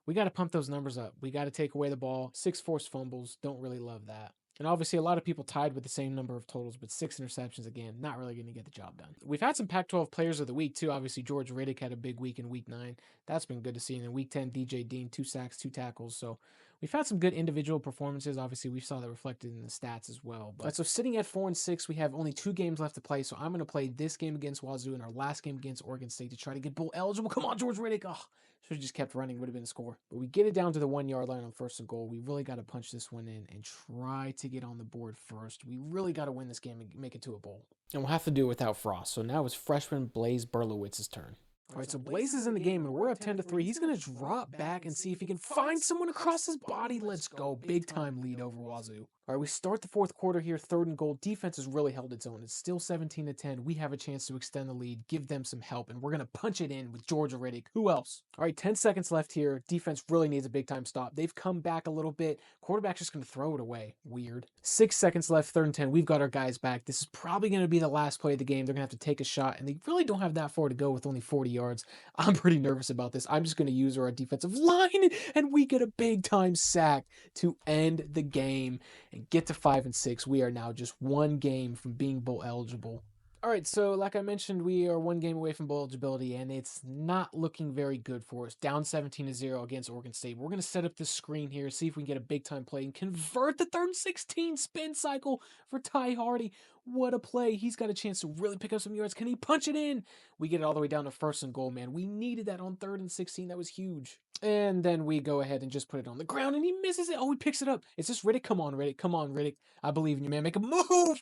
A: We got to pump those numbers up. We got to take away the ball. 6 forced fumbles. Don't really love that. And obviously, a lot of people tied with the same number of totals, but 6 interceptions, again, not really going to get the job done. We've had some Pac-12 players of the week, too. Obviously, George Riddick had a big week in week 9. That's been good to see. And in week 10, DJ Dean, 2 sacks, 2 tackles. So we've had some good individual performances. Obviously, we saw that reflected in the stats as well. But so sitting at 4-6, we have only 2 games left to play. So I'm going to play this game against Wazoo and our last game against Oregon State to try to get bowl eligible. Come on, George Riddick. Oh, should have just kept running, would have been a score. But we get it down to the 1-yard line on 1st and goal. We really got to punch this one in and try to get on the board first. We really got to win this game and make it to a bowl. And we'll have to do it without Frost. So now it's freshman Blaze Berlowitz's turn. All right, so Blaze is in the game, and we're up 10-3. He's going to drop back and see if he can find someone across his body. Let's go. Big time lead over Wazoo. All right, we start the 4th quarter here, 3rd and goal. Defense has really held its own. It's still 17-10. We have a chance to extend the lead, give them some help, and we're going to punch it in with Georgia Riddick. Who else? All right, 10 seconds left here. Defense really needs a big time stop. They've come back a little bit. Quarterback's just going to throw it away. Weird. 6 seconds left, 3rd and 10. We've got our guys back. This is probably going to be the last play of the game. They're going to have to take a shot, and they really don't have that far to go with only 40 yards. I'm pretty nervous about this. I'm just going to use our defensive line, and we get a big time sack to end the game and get to 5-6. We are now just 1 game from being bowl eligible. All right, so like I mentioned, we are 1 game away from bowl eligibility, and it's not looking very good for us. Down 17-0 against Oregon State. We're going to set up this screen here, see if we can get a big-time play and convert the 3rd and 16 spin cycle for Ty Hardy. What a play. He's got a chance to really pick up some yards. Can he punch it in? We get it all the way down to 1st and goal, man. We needed that on 3rd and 16. That was huge. And then we go ahead and just put it on the ground, and he misses it. Oh, he picks it up. Is this Riddick? Come on, Riddick. Come on, Riddick. I believe in you, man. Make a move.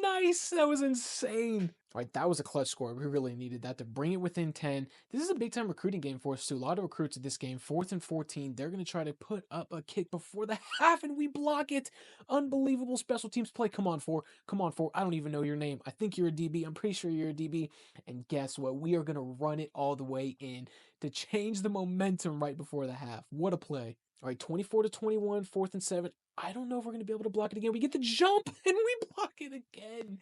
A: Nice. That was insane. All right, that was a clutch score. We really needed that to bring it within 10. This is a big-time recruiting game for us, too. A lot of recruits at this game. 4th and 14. They're going to try to put up a kick before the half, and we block it. Unbelievable special teams play. Come on, 4. Come on, 4. I don't even know your name. I think you're a DB. I'm pretty sure you're a DB. And guess what? We are going to run it all the way in to change the momentum right before the half. What a play. All right, 24-21, 4th and 7. I don't know if we're going to be able to block it again. We get the jump, and we block it again.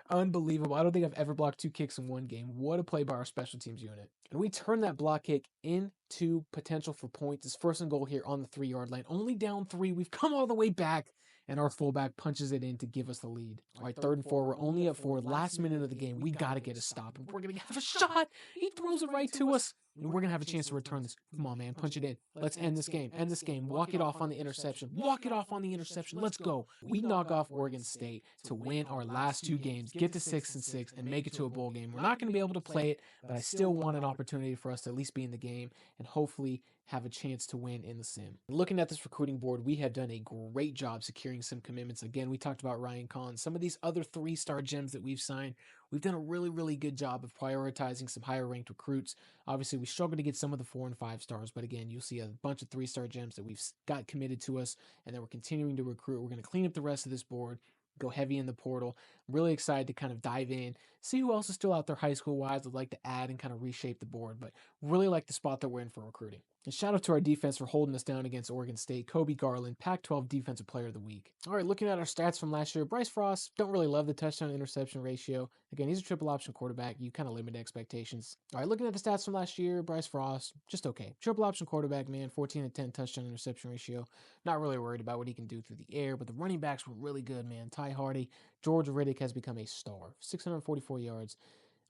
A: Unbelievable. I don't think I've ever blocked 2 kicks in 1 game. What a play by our special teams unit. And we turn that block kick into potential for points. It's 1st and goal here on the 3-yard line. Only down 3. We've come all the way back, and our fullback punches it in to give us the lead. All right, 3rd and 4. We're only up 4. Last minute of the game. We got to get a stop, and we're going to have a shot. He throws it right to us. And we're going to have a chance to return this. Come on, man. Punch it in. Let's end this game. End this game. Walk it off on the interception. Walk it off on the interception. Let's go. We knock off Oregon State to win our last 2 games, get to 6-6, and make it to a bowl game. We're not going to be able to play it, but I still want an opportunity for us to at least be in the game and hopefully have a chance to win in the sim. Looking at this recruiting board, we have done a great job securing some commitments. Again, we talked about Ryan Collins. Some of these other 3-star gems that we've signed, we've done a really, really good job of prioritizing some higher ranked recruits. Obviously, we struggled to get some of the 4 and 5 stars, but again, you'll see a bunch of 3-star gems that we've got committed to us and that we're continuing to recruit. We're going to clean up the rest of this board, go heavy in the portal. Really excited to kind of dive in, see who else is still out there high school wise. I'd like to add and kind of reshape the board, but really like the spot that we're in for recruiting. And shout out to our defense for holding us down against Oregon State. Kobe Garland, Pac-12 Defensive Player of the Week. All right, looking at our stats from last year, Bryce Frost, don't really love the touchdown interception ratio. Again, he's a triple option quarterback. You kind of limit expectations. All right, looking at the stats from last year, Bryce Frost, just okay. Triple option quarterback, man, 14-10 touchdown interception ratio. Not really worried about what he can do through the air, but the running backs were really good, man. Ty Hardy, George Riddick has become a star. 644 yards,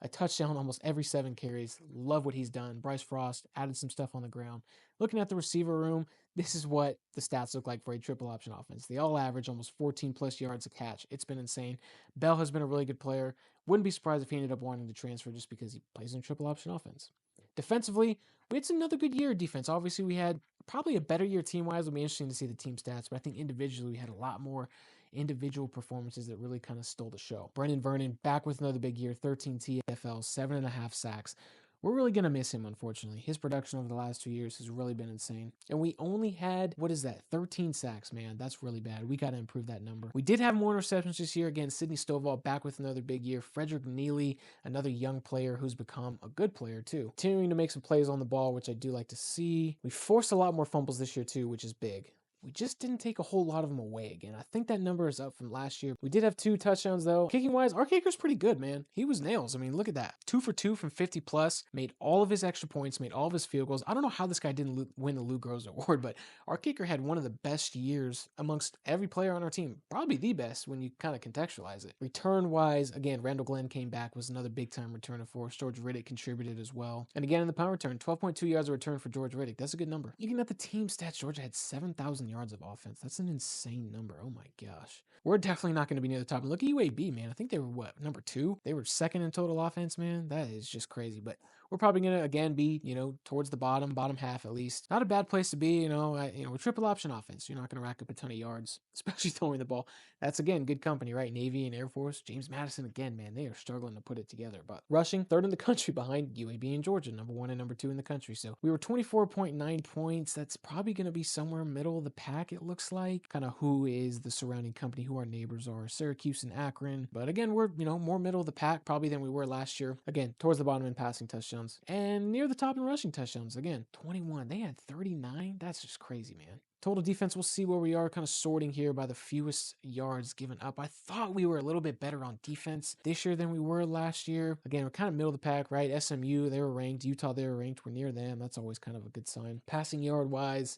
A: a touchdown almost every 7 carries. Love what he's done. Bryce Frost added some stuff on the ground. Looking at the receiver room, this is what the stats look like for a triple option offense. They all average almost 14 plus yards a catch. It's been insane. Bell has been a really good player. Wouldn't be surprised if he ended up wanting to transfer just because he plays in triple option offense. Defensively, it's another good year of defense. Obviously, we had probably a better year team-wise. It'll be interesting to see the team stats, but I think individually we had a lot more individual performances that really kind of stole the show. Brendan Vernon back with another big year, 13 TFLs, 7.5 sacks. We're really going to miss him, unfortunately. His production over the last 2 years has really been insane. And we only had, 13 sacks, man. That's really bad. We got to improve that number. We did have more interceptions this year. Again, Sidney Stovall back with another big year. Frederick Neely, another young player who's become a good player, too. Continuing to make some plays on the ball, which I do like to see. We forced a lot more fumbles this year, too, which is big. We just didn't take a whole lot of them away again. I think that number is up from last year. We did have 2 touchdowns though. Kicking wise, our kicker's pretty good, man. He was nails. I mean, look at that. 2 for 2 from 50 plus, made all of his extra points, made all of his field goals. I don't know how this guy didn't win the Lou Groza Award, but our kicker had one of the best years amongst every player on our team. Probably the best when you kind of contextualize it. Return wise, again, Randall Glenn came back, was another big time returner for us. George Riddick contributed as well. And again, in the power return, 12.2 yards of return for George Riddick. That's a good number. Looking at the team stats, Georgia had 7,000 yards of offense. That's an insane number. Oh my gosh. We're definitely not going to be near the top. And look at UAB, man. I think they were number 2? They were 2nd in total offense, man. That is just crazy. But we're probably going to, again, be, towards the bottom half at least. Not a bad place to be, we're triple option offense. You're not going to rack up a ton of yards, especially throwing the ball. That's, again, good company, right? Navy and Air Force. James Madison, again, man, they are struggling to put it together. But rushing, 3rd in the country behind UAB and Georgia, number 1 and number 2 in the country. So we were 24.9 points. That's probably going to be somewhere middle of the pack, it looks like. Kind of who is the surrounding company, who our neighbors are, Syracuse and Akron. But again, we're, more middle of the pack probably than we were last year. Again, towards the bottom in passing touchdowns and near the top in rushing touchdowns. Again, 21. They had 39. That's just crazy, man. Total defense, we'll see where we are, kind of sorting here by the fewest yards given up. I thought we were a little bit better on defense this year than we were last year. Again, we're kind of middle of the pack, right? SMU, they were ranked. Utah, they were ranked. We're near them. That's always kind of a good sign. Passing yard wise,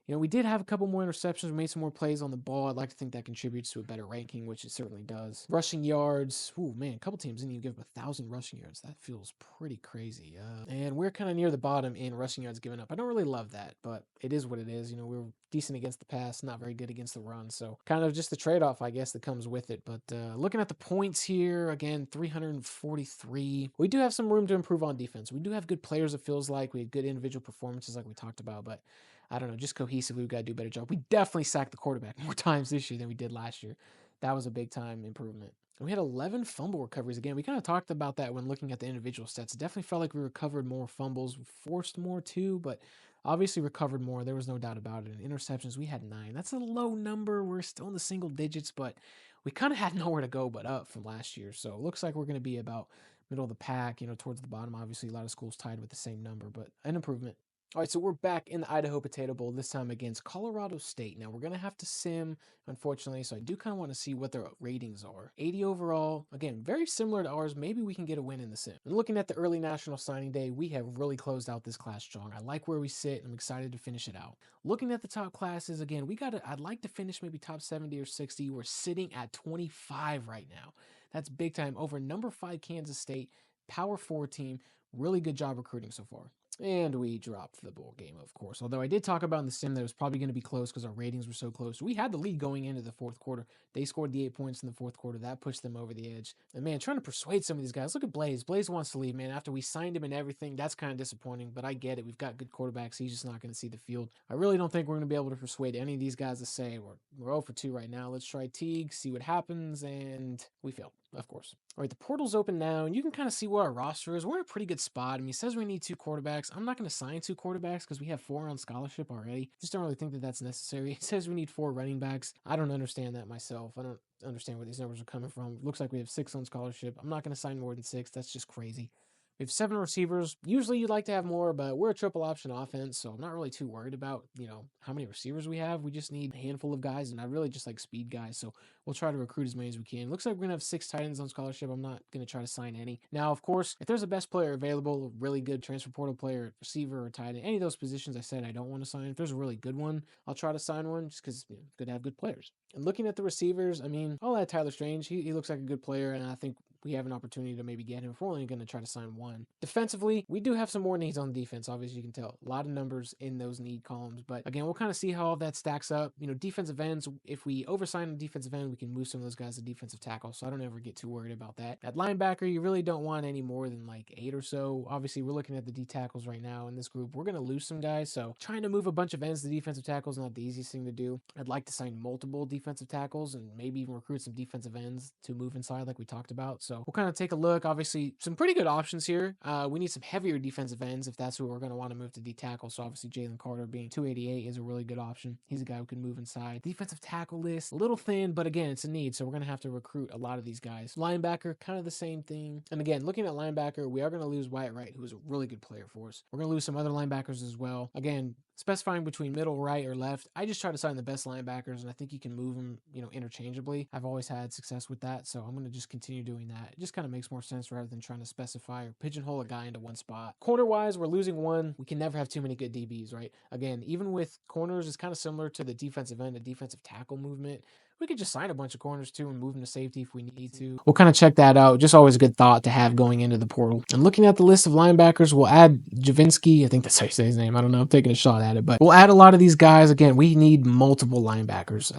A: we did have a couple more interceptions. We made some more plays on the ball. I'd like to think that contributes to a better ranking, which it certainly does. Rushing yards. Ooh, man, a couple teams didn't even give up 1,000 rushing yards. That feels pretty crazy. And we're kind of near the bottom in rushing yards given up. I don't really love that, but it is what it is. We were decent against the pass, not very good against the run. So kind of just the trade-off, I guess, that comes with it. But looking at the points here, again, 343. We do have some room to improve on defense. We do have good players, it feels like. We have good individual performances like we talked about, but I don't know, just cohesively, we've got to do a better job. We definitely sacked the quarterback more times this year than we did last year. That was a big time improvement. And we had 11 fumble recoveries. Again, we kind of talked about that when looking at the individual stats. It definitely felt like we recovered more fumbles. We forced more too, but obviously recovered more. There was no doubt about it. And interceptions, we had 9. That's a low number. We're still in the single digits, but we kind of had nowhere to go but up from last year. So it looks like we're going to be about middle of the pack, towards the bottom. Obviously, a lot of schools tied with the same number, but an improvement. All right, so we're back in the Idaho Potato Bowl, this time against Colorado State. Now, we're going to have to sim, unfortunately, so I do kind of want to see what their ratings are. 80 overall, again, very similar to ours. Maybe we can get a win in the sim. And looking at the early National Signing Day, we have really closed out this class strong. I like where we sit. I'm excited to finish it out. Looking at the top classes, again, I'd like to finish maybe top 70 or 60. We're sitting at 25 right now. That's big time over number 5 Kansas State, Power 4 team. Really good job recruiting so far. And we dropped the bowl game, of course. Although I did talk about in the sim that it was probably going to be close because our ratings were so close. We had the lead going into the fourth quarter. They scored the 8 points in the fourth quarter. That pushed them over the edge. And man, trying to persuade some of these guys. Look at Blaze. Blaze wants to leave, man. After we signed him and everything, that's kind of disappointing. But I get it. We've got good quarterbacks. He's just not going to see the field. I really don't think we're going to be able to persuade any of these guys to say we're 0 for 2 right now. Let's try Teague, see what happens, and we failed. of course. All right, the portal's open now, and you can kind of see what our roster is. We're in a pretty good spot. I mean, it says we need 2 quarterbacks. I'm not going to sign 2 quarterbacks because we have 4 on scholarship already. Just don't really think that that's necessary. It says we need 4 running backs. I don't understand that myself. I don't understand where these numbers are coming from. It looks like we have 6 on scholarship. I'm not going to sign more than 6. That's just crazy. We have 7 receivers. Usually you'd like to have more, but we're a triple option offense, so I'm not really too worried about, how many receivers we have. We just need a handful of guys, and I really just like speed guys, so we'll try to recruit as many as we can. Looks like we're going to have 6 tight ends on scholarship. I'm not going to try to sign any. Now, of course, if there's a best player available, a really good transfer portal player, receiver, or tight end, any of those positions I said I don't want to sign, if there's a really good one, I'll try to sign one just because it's good to have good players. And looking at the receivers, I mean, I'll add Tyler Strange. He looks like a good player, and I think we have an opportunity to maybe get him if we're only going to try to sign one. Defensively, we do have some more needs on defense. Obviously, you can tell a lot of numbers in those need columns. But again, we'll kind of see how all that stacks up. Defensive ends, if we oversign a defensive end, we can move some of those guys to defensive tackle. So I don't ever get too worried about that. At linebacker, you really don't want any more than like 8 or so. Obviously, we're looking at the D tackles right now in this group. We're going to lose some guys. So trying to move a bunch of ends to defensive tackles is not the easiest thing to do. I'd like to sign multiple defensive tackles and maybe even recruit some defensive ends to move inside like we talked about. So we'll kind of take a look. Obviously, some pretty good options here. We need some heavier defensive ends if that's who we're going to want to move to D tackle. So obviously, Jalen Carter being 288 is a really good option. He's a guy who can move inside. Defensive tackle list, a little thin, but again, it's a need. So we're going to have to recruit a lot of these guys. Linebacker, kind of the same thing. And again, looking at linebacker, we are going to lose Wyatt Wright, who is a really good player for us. We're going to lose some other linebackers as well. Again, specifying between middle, right, or left, I just try to sign the best linebackers, and I think you can move them, interchangeably. I've always had success with that, so I'm going to just continue doing that. It just kind of makes more sense rather than trying to specify or pigeonhole a guy into one spot. Corner-wise, we're losing one. We can never have too many good DBs, right? Again, even with corners, it's kind of similar to the defensive end, the defensive tackle movement. We could just sign a bunch of corners too and move them to safety if we need to. We'll kind of check that out. Just always a good thought to have going into the portal. And looking at the list of linebackers, we'll add Javinsky. I think that's how you say his name. I don't know. I'm taking a shot at it. But we'll add a lot of these guys. Again, we need multiple linebackers.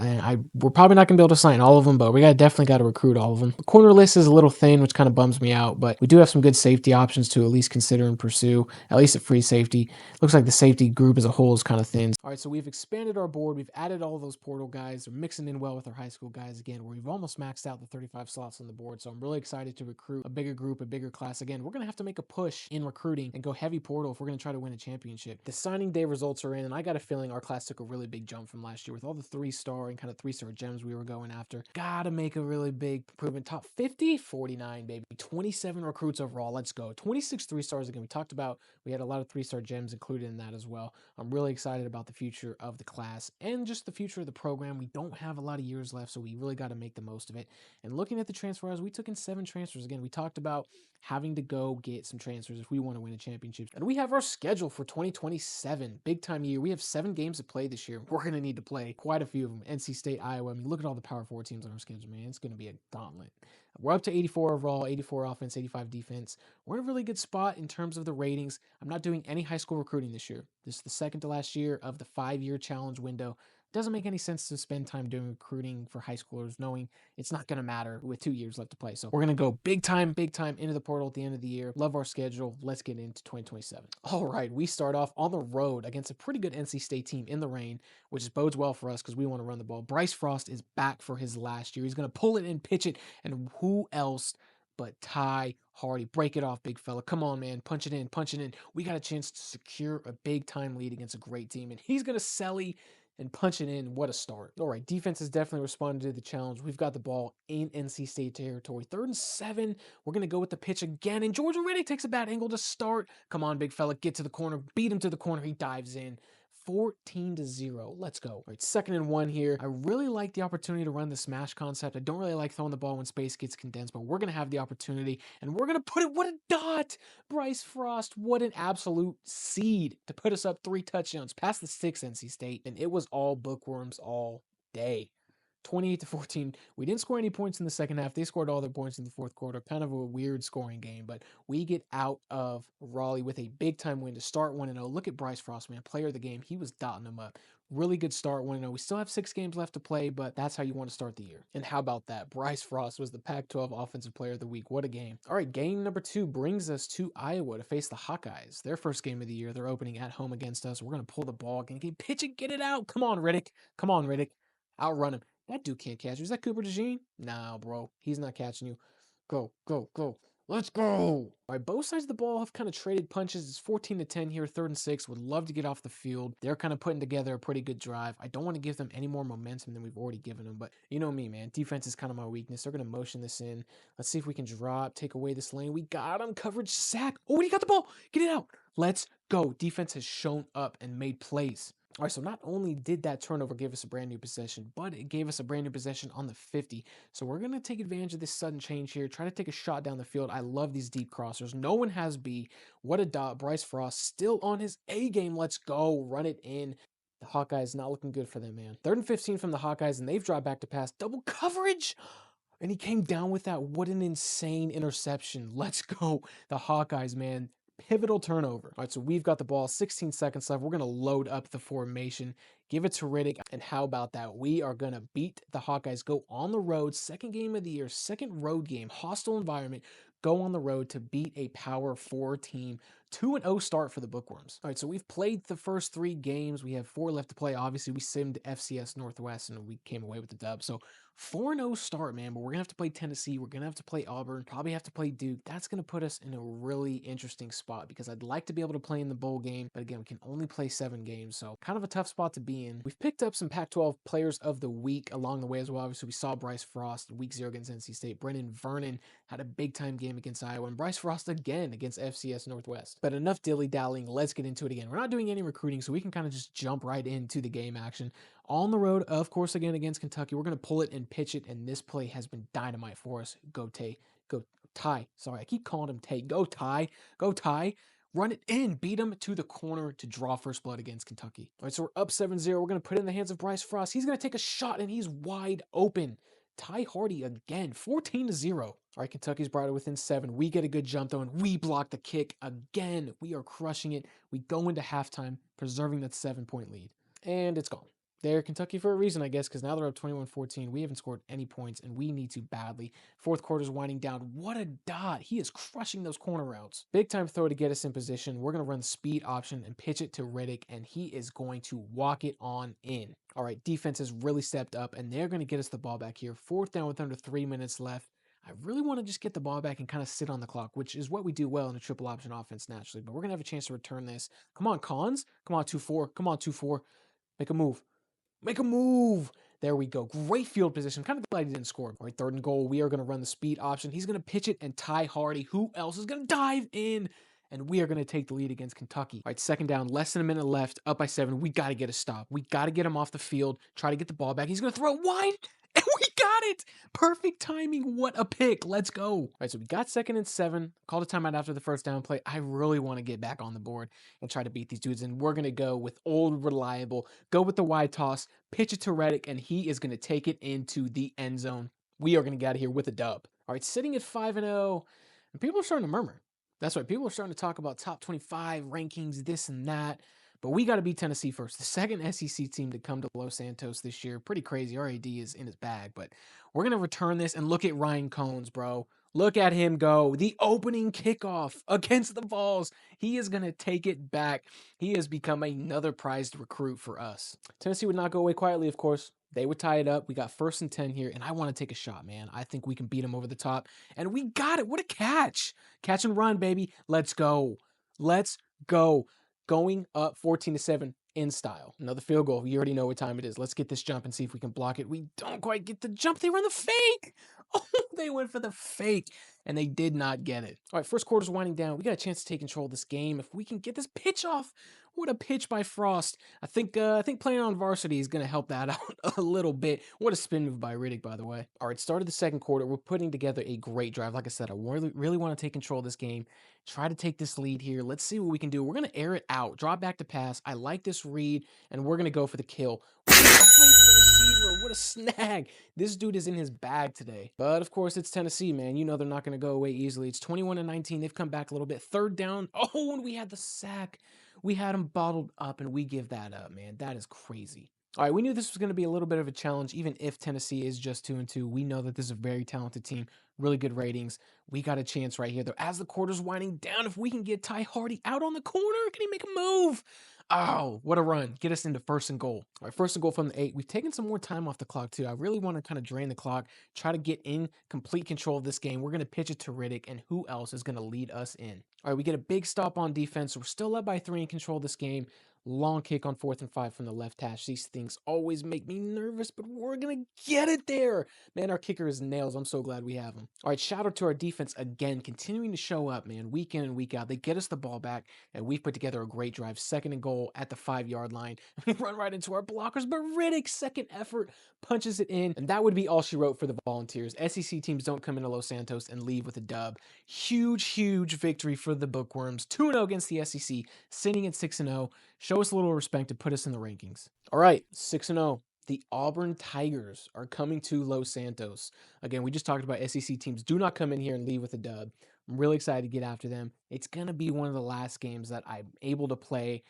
A: We're probably not going to be able to sign all of them, but we definitely got to recruit all of them. The corner list is a little thin, which kind of bums me out. But we do have some good safety options to at least consider and pursue, at least at free safety. Looks like the safety group as a whole is kind of thin. All right, so we've expanded our board. We've added all of those portal guys. We're mixing in well with our high school guys again, where we've almost maxed out the 35 slots on the board. So I'm really excited to recruit a bigger group, a bigger class. Again, we're going to have to make a push in recruiting and go heavy portal if we're going to try to win a championship. The signing day results are in, and I got a feeling our class took a really big jump from last year with all the 3-star and kind of 3-star gems we were going after. Gotta make a really big improvement. Top 50, 49, baby. 27 recruits overall. Let's go. 26 3-stars again. We talked about we had a lot of 3-star gems included in that as well. I'm really excited about the future of the class and just the future of the program. We don't have a lot of years left, so we really got to make the most of it. And looking at the transfers, we took in 7 transfers. Again, we talked about having to go get some transfers if we want to win a championship. And we have our schedule for 2027. Big time year. We have 7 games to play this year. We're going to need to play quite a few of them. NC State, Iowa. I mean, look at all the Power 4 teams on our schedule, man. It's going to be a gauntlet. We're up to 84 overall, 84 offense, 85 defense. We're in a really good spot in terms of the ratings. I'm not doing any high school recruiting this year. This is the second to last year of the 5-year challenge window. Doesn't make any sense to spend time doing recruiting for high schoolers knowing it's not going to matter with 2 years left to play. So we're going to go big time into the portal at the end of the year. Love our schedule. Let's get into 2027. All right, we start off on the road against a pretty good NC State team in the rain, which bodes well for us because we want to run the ball. Bryce Frost is back for his last year. He's going to pull it and pitch it. And who else but Ty Hardy? Break it off, big fella. Come on, man. Punch it in, punch it in. We got a chance to secure a big-time lead against a great team, and he's going to selly and punch it in. What a start. All right, defense has definitely responded to the challenge. We've got the ball in NC State territory. 3rd and 7. We're going to go with the pitch again, and Georgia Riddick takes a bad angle to start. Come on, big fella. Get to the corner. Beat him to the corner. He dives in. 14-0. Let's go. All right, 2nd and 1 here. I really like the opportunity to run the smash concept. I don't really like throwing the ball when space gets condensed, but we're going to have the opportunity, and we're going to put it. What a dot! Bryce Frost, what an absolute seed to put us up 3 touchdowns past the 6 NC State, and it was all bookworms all day. 28-14. We didn't score any points in the second half. They scored all their points in the fourth quarter. Kind of a weird scoring game, but we get out of Raleigh with a big-time win to start 1-0. Look at Bryce Frost, man. Player of the game. He was dotting them up. Really good start 1-0. We still have 6 games left to play, but that's how you want to start the year. And how about that? Bryce Frost was the Pac-12 Offensive Player of the Week. What a game. All right, game number 2 brings us to Iowa to face the Hawkeyes. Their first game of the year. They're opening at home against us. We're going to pull the ball. Pitch it, get it out. Come on, Riddick. Come on, Riddick. Outrun him. That dude can't catch you. Is that Cooper DeJean? Nah, bro. He's not catching you. Go, go, go. Let's go. All right, both sides of the ball have kind of traded punches. It's 14-10 here, 3rd and 6. Would love to get off the field. They're kind of putting together a pretty good drive. I don't want to give them any more momentum than we've already given them, but you know me, man. Defense is kind of my weakness. They're going to motion this in. Let's see if we can drop, take away this lane. We got him. Coverage, sack. Oh, he got the ball. Get it out. Let's go. Defense has shown up and made plays. All right, so not only did that turnover give us a brand new possession, but it gave us a brand new possession on the 50. So we're going to take advantage of this sudden change here, try to take a shot down the field. I love these deep crossers. No one has B. What a dot. Bryce Frost still on his A game. Let's go. Run it in. The Hawkeyes not looking good for them, man. 3rd and 15 from the Hawkeyes, and they've dropped back to pass. Double coverage. And he came down with that. What an insane interception. Let's go. The Hawkeyes, man. Pivotal turnover. All right, so we've got the ball, 16 seconds left. We're going to load up the formation, give it to Riddick, and how about that? We are going to beat the Hawkeyes, go on the road, 2nd game of the year, 2nd road game, hostile environment, go on the road to beat a Power 4 team. 2-0 start for the Bookworms. All right, so we've played the first 3 games. We have 4 left to play. Obviously, we simmed FCS Northwest, and we came away with the dub. So 4-0 start, man, but we're going to have to play Tennessee. We're going to have to play Auburn, probably have to play Duke. That's going to put us in a really interesting spot because I'd like to be able to play in the bowl game, but again, we can only play 7 games, so kind of a tough spot to be in. We've picked up some Pac-12 players of the week along the way as well. Obviously, we saw Bryce Frost week 0 against NC State. Brennan Vernon had a big-time game against Iowa, and Bryce Frost again against FCS Northwest. But enough dilly-dallying. Let's get into it again. We're not doing any recruiting, so we can kind of just jump right into the game action. On the road, of course, again against Kentucky. We're going to pull it and pitch it, and this play has been dynamite for us. Go Tay. Go Ty. Sorry, I keep calling him Tay. Go Ty. Go Ty. Run it in. Beat him to the corner to draw first blood against Kentucky. All right, so we're up 7-0. We're going to put it in the hands of Bryce Frost. He's going to take a shot, and he's wide open. Ty Hardy again, 14-0. All right, Kentucky's brought it within 7. We get a good jump, though, and we block the kick again. We are crushing it. We go into halftime, preserving that 7-point lead. And it's gone. They're Kentucky for a reason, I guess, because now they're up 21-14. We haven't scored any points, and we need to badly. 4th quarter's winding down. What a dot. He is crushing those corner routes. Big time throw to get us in position. We're going to run the speed option and pitch it to Riddick, and he is going to walk it on in. All right, defense has really stepped up, and they're going to get us the ball back here. 4th down with under 3 minutes left. I really want to just get the ball back and kind of sit on the clock, which is what we do well in a triple option offense naturally, but we're going to have a chance to return this. Come on, Cons. Come on, 2-4. Come on, 2-4. Make a move. Make a move. There we go. Great field position. Kind of glad he didn't score. All right, 3rd and goal. We are going to run the speed option. He's going to pitch it, and Ty Hardy, who else is going to dive in? And we are going to take the lead against Kentucky. All right, 2nd down, less than a minute left, up by 7. We got to get a stop. We got to get him off the field, try to get the ball back. He's going to throw it wide, and we got it. Perfect timing. What a pick. Let's go. All right, so we got 2nd and 7. Called a timeout after the 1st down play. I really want to get back on the board and try to beat these dudes, and we're going to go with old reliable, go with the wide toss, pitch it to Riddick, and he is going to take it into the end zone. We are going to get out of here with a dub. All right, sitting at 5-0, and people are starting to murmur. That's right. People are starting to talk about top 25 rankings, this and that. But we got to beat Tennessee first. The 2nd SEC team to come to Los Santos this year. Pretty crazy. RAD is in his bag. But we're going to return this and look at Ryan Cones, bro. Look at him go. The opening kickoff against the Vols. He is going to take it back. He has become another prized recruit for us. Tennessee would not go away quietly, of course. They would tie it up. We got 1st and 10 here, and I want to take a shot, man. I think we can beat him over the top, and we got it. What a catch. Catch and run, baby. Let's go. Let's go. Going up 14-7 in style. Another field goal. You already know what time it is. Let's get this jump and see if we can block it. We don't quite get the jump. They run the fake. Oh, they went for the fake, and they did not get it. All right, 1st quarter's winding down. We got a chance to take control of this game. If we can get this pitch off. What a pitch by Frost. I think playing on varsity is going to help that out a little bit. What a spin move by Riddick, by the way. All right, start of the 2nd quarter. We're putting together a great drive. Like I said, I really want to take control of this game. Try to take this lead here. Let's see what we can do. We're going to air it out. Drop back to pass. I like this read, and we're going to go for the kill. What a play for the receiver. What a snag. This dude is in his bag today. But, of course, it's Tennessee, man. You know they're not going to go away easily. It's 21-19. They've come back a little bit. 3rd down. Oh, and we had the sack. We had him bottled up, and we give that up, man. That is crazy. All right, we knew this was going to be a little bit of a challenge, even if Tennessee is just 2-2. We know that this is a very talented team, really good ratings. We got a chance right here, though. As the quarter's winding down, if we can get Ty Hardy out on the corner, can he make a move? Oh, what a run. Get us into 1st and goal. All right, 1st and goal from the 8. We've taken some more time off the clock, too. I really want to kind of drain the clock, try to get in complete control of this game. We're going to pitch it to Riddick, and who else is going to lead us in? All right, we get a big stop on defense. We're still led by 3 and control this game. Long kick on 4th and 5 from the left hash. These things always make me nervous, but we're going to get it there. Man, our kicker is nails. I'm so glad we have him. All right, shout out to our defense again, continuing to show up, man, week in and week out. They get us the ball back, and we've put together a great drive. 2nd and goal at the 5-yard line. We run right into our blockers, but Riddick's second effort punches it in, and that would be all she wrote for the Volunteers. SEC teams don't come into Los Santos and leave with a dub. Huge victory for the Bookworms. 2-0 against the SEC, sitting at 6-0. Show us a little respect and put us in the rankings. All right, 6-0. The Auburn Tigers are coming to Los Santos. Again, we just talked about SEC teams do not come in here and leave with a dub. I'm really excited to get after them. It's going to be one of the last games that I'm able to play.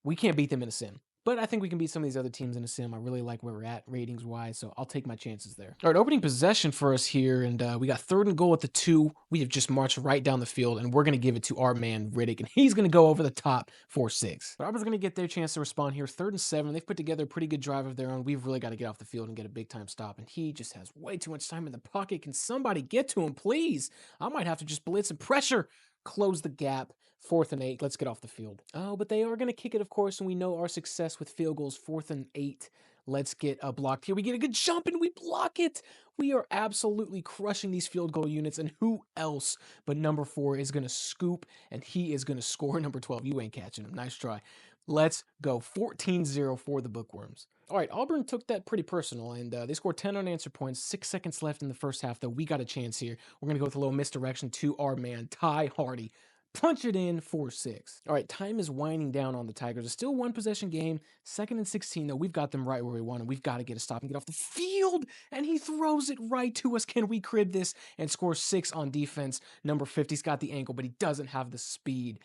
A: We can't beat them in a sim, but I think we can beat some of these other teams in a sim. I really like where we're at ratings-wise, so I'll take my chances there. All right, opening possession for us here, and we got 3rd and goal at the 2. We have just marched right down the field, and we're going to give it to our man, Riddick, and he's going to go over the top for 6. Auburn's going to get their chance to respond here. 3rd and 7. They've put together a pretty good drive of their own. We've really got to get off the field and get a big-time stop, and he just has way too much time in the pocket. Can somebody get to him, please? I might have to just blitz and pressure. Close the gap. 4th and 8. Let's get off the field. Oh, but they are going to kick it, of course, and we know our success with field goals. 4th and 8. Let's get a block here. We get a good jump, and we block it. We are absolutely crushing these field goal units, and who else but number 4 is going to scoop, and he is going to score. Number 12, you ain't catching him. Nice try. Let's go. 14-0 for the Bookworms. All right, Auburn took that pretty personal, and they scored 10 unanswered points. 6 seconds left in the first half, though. We got a chance here. We're going to go with a little misdirection to our man, Ty Hardy. Punch it in for 6. All right, time is winding down on the Tigers. It's still a 1-possession game. 2nd and 16, though. We've got them right where we want them. We've got to get a stop and get off the field. And he throws it right to us. Can we crib this and score 6 on defense? Number 50's got the ankle, but he doesn't have the speed.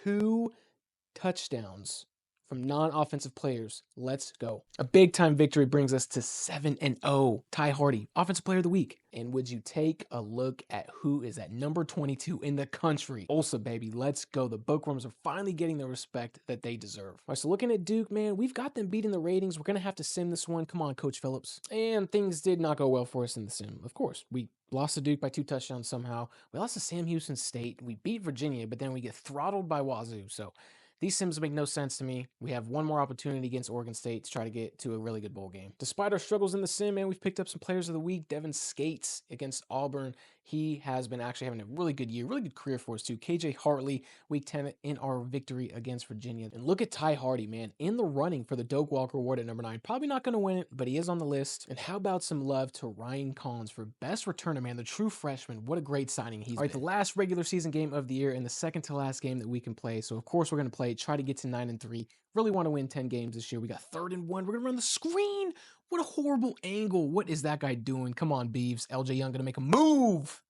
A: 2 touchdowns from non-offensive players. Let's go. A big-time victory brings us to 7-0. Ty Hardy, Offensive Player of the Week. And would you take a look at who is at number 22 in the country? Ulsa, baby. Let's go. The Bookworms are finally getting the respect that they deserve. All right, so looking at Duke, man, we've got them beating the ratings. We're going to have to sim this one. Come on, Coach Phillips. And things did not go well for us in the sim. Of course, we lost to Duke by 2 touchdowns somehow. We lost to Sam Houston State. We beat Virginia, but then we get throttled by Wazoo. So these sims make no sense to me. We have one more opportunity against Oregon State to try to get to a really good bowl game. Despite our struggles in the sim, man, we've picked up some players of the week. Devin Skates against Auburn. He has been actually having a really good year, really good career for us too. KJ Hartley, week 10 in our victory against Virginia. And look at Ty Hardy, man, in the running for the Doak Walker Award at number 9. Probably not going to win it, but he is on the list. And how about some love to Ryan Collins for best returner, man, the true freshman. What a great signing he's been. All right, the last regular season game of the year and the second to last game that we can play. So of course we're going to play, try to get to 9-3. Really want to win 10 games this year. We got 3rd and 1. We're going to run the screen. What a horrible angle. What is that guy doing? Come on, Beeves. LJ Young going to make a move.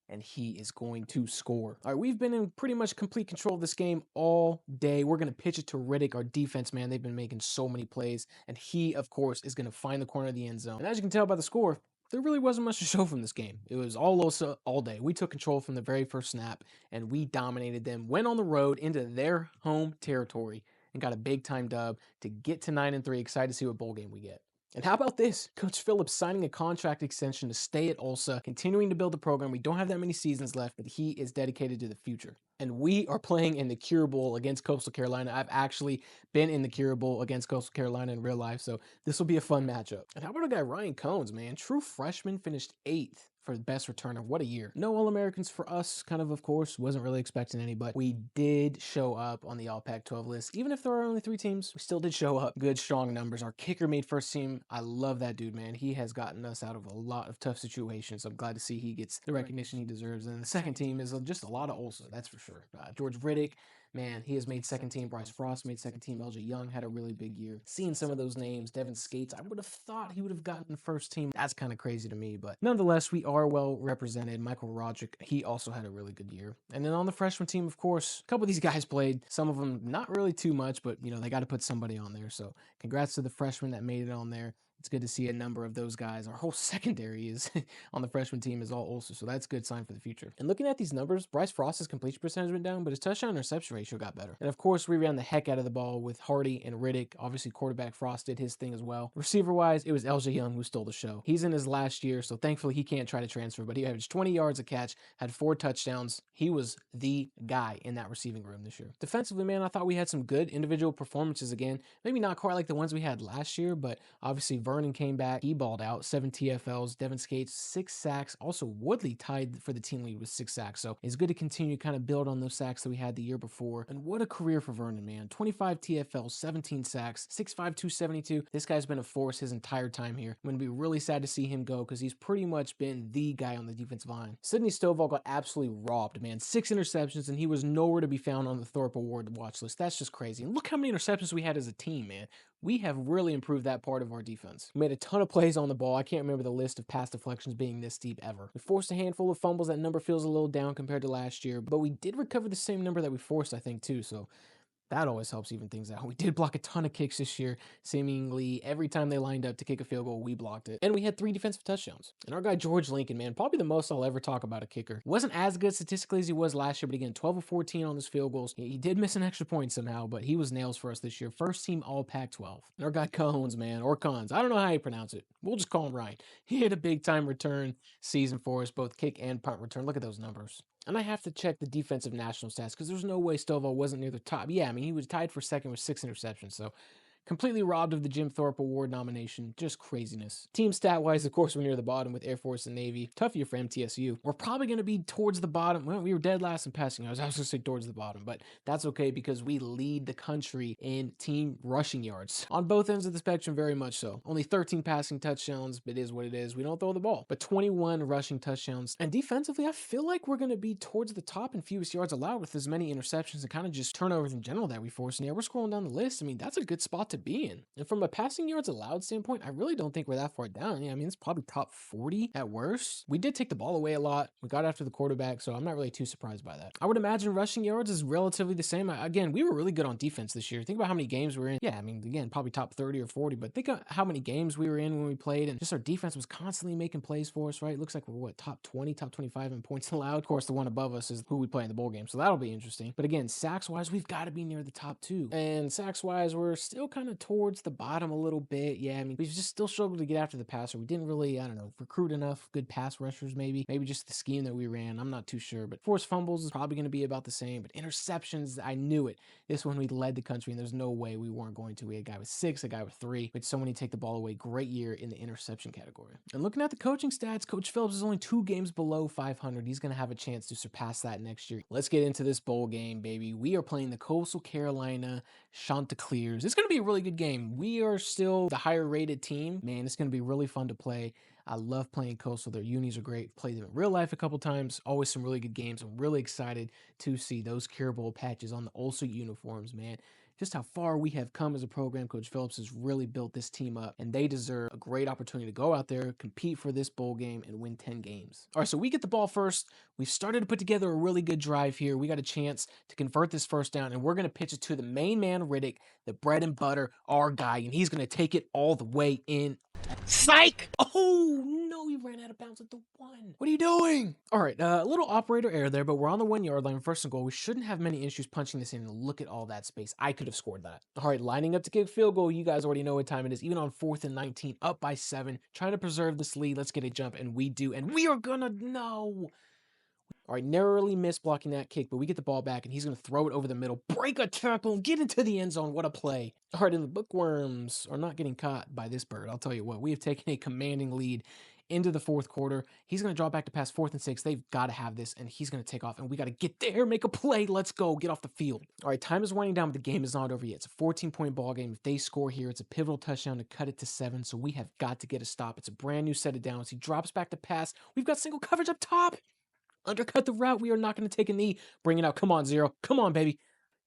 A: And he is going to score. All right, we've been in pretty much complete control of this game all day. We're going to pitch it to Riddick, our defense, man. They've been making so many plays. And he, of course, is going to find the corner of the end zone. And as you can tell by the score, there really wasn't much to show from this game. It was all Osa all day. We took control from the very first snap, and we dominated them. Went on the road into their home territory and got a big-time dub to get to 9-3. Excited to see what bowl game we get. And how about this? Coach Phillips signing a contract extension to stay at Ulsa, continuing to build the program. We don't have that many seasons left, but he is dedicated to the future. And we are playing in the Cure Bowl against Coastal Carolina. I've actually been in the Cure Bowl against Coastal Carolina in real life, so this will be a fun matchup. And how about a guy, Ryan Cones, man? True freshman, finished 8th for the best returner. What a year. No All-Americans for us, of course. Wasn't really expecting any, but we did show up on the All-Pac-12 list. Even if there are only 3 teams, we still did show up. Good, strong numbers. Our kicker made first team. I love that dude, man. He has gotten us out of a lot of tough situations. I'm glad to see he gets the recognition he deserves. And the second team is just a lot of Ulsa, that's for sure. George Riddick, man, he has made second team. Bryce Frost made second team. LJ Young had a really big year. Seeing some of those names, Devin Skates, I would have thought he would have gotten first team. That's kind of crazy to me, but nonetheless, we are well represented. Michael Roderick, he also had a really good year. And then on the freshman team, of course, a couple of these guys played. Some of them not really too much, but they got to put somebody on there. So congrats to the freshmen that made it on there. It's good to see a number of those guys. Our whole secondary is on the freshman team is all Ulster, so that's a good sign for the future. And looking at these numbers, Bryce Frost's completion percentage went down, but his touchdown interception ratio got better. And of course, we ran the heck out of the ball with Hardy and Riddick. Obviously, quarterback Frost did his thing as well. Receiver-wise, it was LJ Young who stole the show. He's in his last year, so thankfully he can't try to transfer, but he averaged 20 yards a catch, had 4 touchdowns. He was the guy in that receiving room this year. Defensively, man, I thought we had some good individual performances again. Maybe not quite like the ones we had last year, but obviously Vernon came back. He balled out, 7 TFLs. Devin Skates, 6 sacks. Also, Woodley tied for the team lead with 6 sacks. So it's good to continue to kind of build on those sacks that we had the year before. And what a career for Vernon, man. 25 TFLs, 17 sacks, 6'5", 272. This guy's been a force his entire time here. I'm going to be really sad to see him go because he's pretty much been the guy on the defensive line. Sydney Stovall got absolutely robbed, man. 6 interceptions, and he was nowhere to be found on the Thorpe Award watch list. That's just crazy. And look how many interceptions we had as a team, man. We have really improved that part of our defense. We made a ton of plays on the ball. I can't remember the list of pass deflections being this deep ever. We forced a handful of fumbles. That number feels a little down compared to last year, but we did recover the same number that we forced, I think, too. So that always helps even things out. We did block a ton of kicks this year. Seemingly every time they lined up to kick a field goal, we blocked it. And we had 3 defensive touchdowns. And our guy George Lincoln, man, probably the most I'll ever talk about a kicker. Wasn't as good statistically as he was last year, but again, 12 of 14 on his field goals. He did miss an extra point somehow, but he was nails for us this year. First team all Pac-12. And our guy Cones, man, or Cons. I don't know how you pronounce it. We'll just call him Ryan. He had a big time return season for us, both kick and punt return. Look at those numbers. And I have to check the defensive national stats because there's no way Stovall wasn't near the top. Yeah, I mean, he was tied for second with 6 interceptions. So completely robbed of the Jim Thorpe Award nomination. Just craziness. Team stat-wise, of course, we're near the bottom with Air Force and Navy. Tough year for MTSU. We're probably going to be towards the bottom. Well, we were dead last in passing yards. I was going to say towards the bottom, but that's okay because we lead the country in team rushing yards. On both ends of the spectrum, very much so. Only 13 passing touchdowns, but it is what it is. We don't throw the ball. But 21 rushing touchdowns. And defensively, I feel like we're going to be towards the top in fewest yards allowed with as many interceptions and kind of just turnovers in general that we force. And yeah, we're scrolling down the list. I mean, that's a good spot to be in. And from a passing yards allowed standpoint, I really don't think we're that far down. Yeah, I mean, it's probably top 40 at worst. We did take the ball away a lot. We got after the quarterback, so I'm not really too surprised by that. I would imagine rushing yards is relatively the same. Again, we were really good on defense this year. Think about how many games we were in. Yeah, I mean, again, probably top 30 or 40, but think of how many games we were in when we played, and just our defense was constantly making plays for us, right? It looks like we're, what, top 20, top 25 in points allowed. Of course, the one above us is who we play in the bowl game, so that'll be interesting. But again, sacks-wise, we've got to be near the top 2. And sacks-wise, we're still kind of towards the bottom a little bit. Yeah, I mean, we've just still struggled to get after the passer. We didn't really, I don't know, recruit enough good pass rushers, maybe just the scheme that we ran. I'm not too sure, but forced fumbles is probably going to be about the same. But interceptions, I knew it. This one we led the country, and there's no way we weren't going to. We had a guy with 6, a guy with 3, but so many take the ball away. Great year in the interception category. And looking at the coaching stats, Coach Phillips is only 2 games below 500. He's going to have a chance to surpass that next year. Let's get into this bowl game, baby. We are playing the Coastal Carolina Chanticleers. It's going to be a really good game. We are still the higher rated team. Man, it's going to be really fun to play. I love playing Coastal. Their unis are great. Played them in real life a couple times. Always some really good games. I'm really excited to see those Cure Bowl patches on the Ulster uniforms, man. Just how far we have come as a program. Coach Phillips has really built this team up, and they deserve a great opportunity to go out there, compete for this bowl game, and win 10 games. All right, so we get the ball first. We've started to put together a really good drive here. We got a chance to convert this first down, and we're going to pitch it to the main man, Riddick, the bread and butter, our guy, and he's going to take it all the way in. Psych! Oh, no, he ran out of bounds at the 1. What are you doing? All right, a little operator error there, but we're on the 1-yard line, first and goal. We shouldn't have many issues punching this in. Look at all that space. I could have scored that. All right, lining up to kick field goal. You guys already know what time it is. Even on 4th and 19, up by 7, trying to preserve this lead. Let's get a jump, and we do, and we are gonna, no. All right, narrowly missed blocking that kick, but we get the ball back, and he's going to throw it over the middle, break a tackle, and get into the end zone. What a play. All right, and the Bookworms are not getting caught by this bird. I'll tell you what, we have taken a commanding lead into the 4th quarter. He's going to draw back to pass 4th and 6. They've got to have this, and he's going to take off, and we got to get there, make a play. Let's go, get off the field. All right, time is winding down, but the game is not over yet. It's a 14-point ball game. If they score here, it's a pivotal touchdown to cut it to 7, so we have got to get a stop. It's a brand new set of downs. He drops back to pass. We've got single coverage up top. Undercut the route. We are not going to take a knee. Bring it out. Come on, 0. Come on, baby.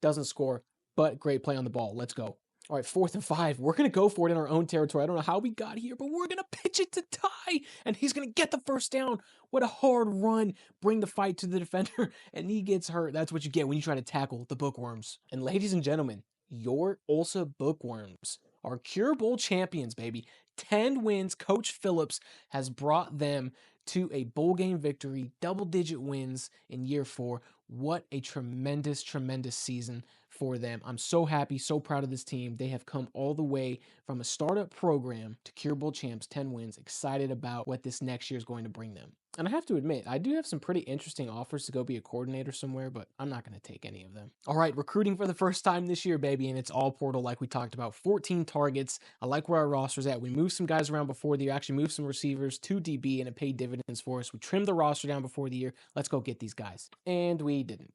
A: Doesn't score, but great play on the ball. Let's go. All right, 4th and 5. We're going to go for it in our own territory. I don't know how we got here, but we're going to pitch it to Ty, and he's going to get the first down. What a hard run. Bring the fight to the defender, and he gets hurt. That's what you get when you try to tackle the Bookworms. And ladies and gentlemen, your Ulsa Bookworms our Cure Bowl champions, baby. 10 wins. Coach Phillips has brought them to a bowl game victory, double-digit wins in year 4. What a tremendous, tremendous season for them. I'm so happy, so proud of this team. They have come all the way from a startup program to Cure Bowl champs, 10 wins. Excited about what this next year is going to bring them. And I have to admit, I do have some pretty interesting offers to go be a coordinator somewhere, but I'm not going to take any of them. All right, recruiting for the first time this year, baby, and it's all portal like we talked about. 14 targets. I like where our roster's at. We moved some guys around before the year, actually moved some receivers to DB, and it paid dividends for us. We trimmed the roster down before the year. Let's go get these guys. And we didn't.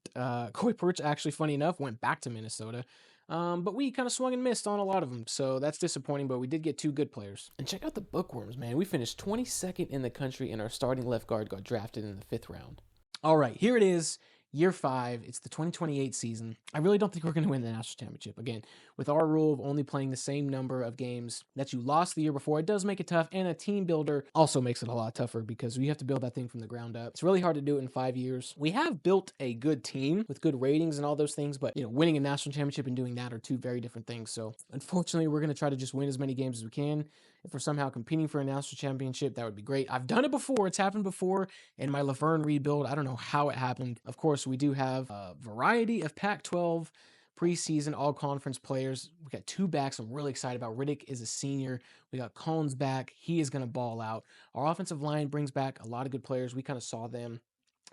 A: Coy Perch, actually, funny enough, went back to Minnesota. But we kind of swung and missed on a lot of them, so that's disappointing, but we did get 2 good players. And check out the Bookworms, man. We finished 22nd in the country, and our starting left guard got drafted in the 5th round. All right, here it is. Year 5, it's the 2028 season. I really don't think we're going to win the national championship. Again, with our rule of only playing the same number of games that you lost the year before, it does make it tough, and a team builder also makes it a lot tougher because we have to build that thing from the ground up. It's really hard to do it in 5 years. We have built a good team with good ratings and all those things, but winning a national championship and doing that are 2 very different things. So unfortunately, we're going to try to just win as many games as we can. If we're somehow competing for a national championship, that would be great. I've done it before. It's happened before in my Laverne rebuild. I don't know how it happened. Of course, we do have a variety of Pac-12 preseason all-conference players. We got 2 backs I'm really excited about. Riddick is a senior. We got Collins back. He is going to ball out. Our offensive line brings back a lot of good players. We kind of saw them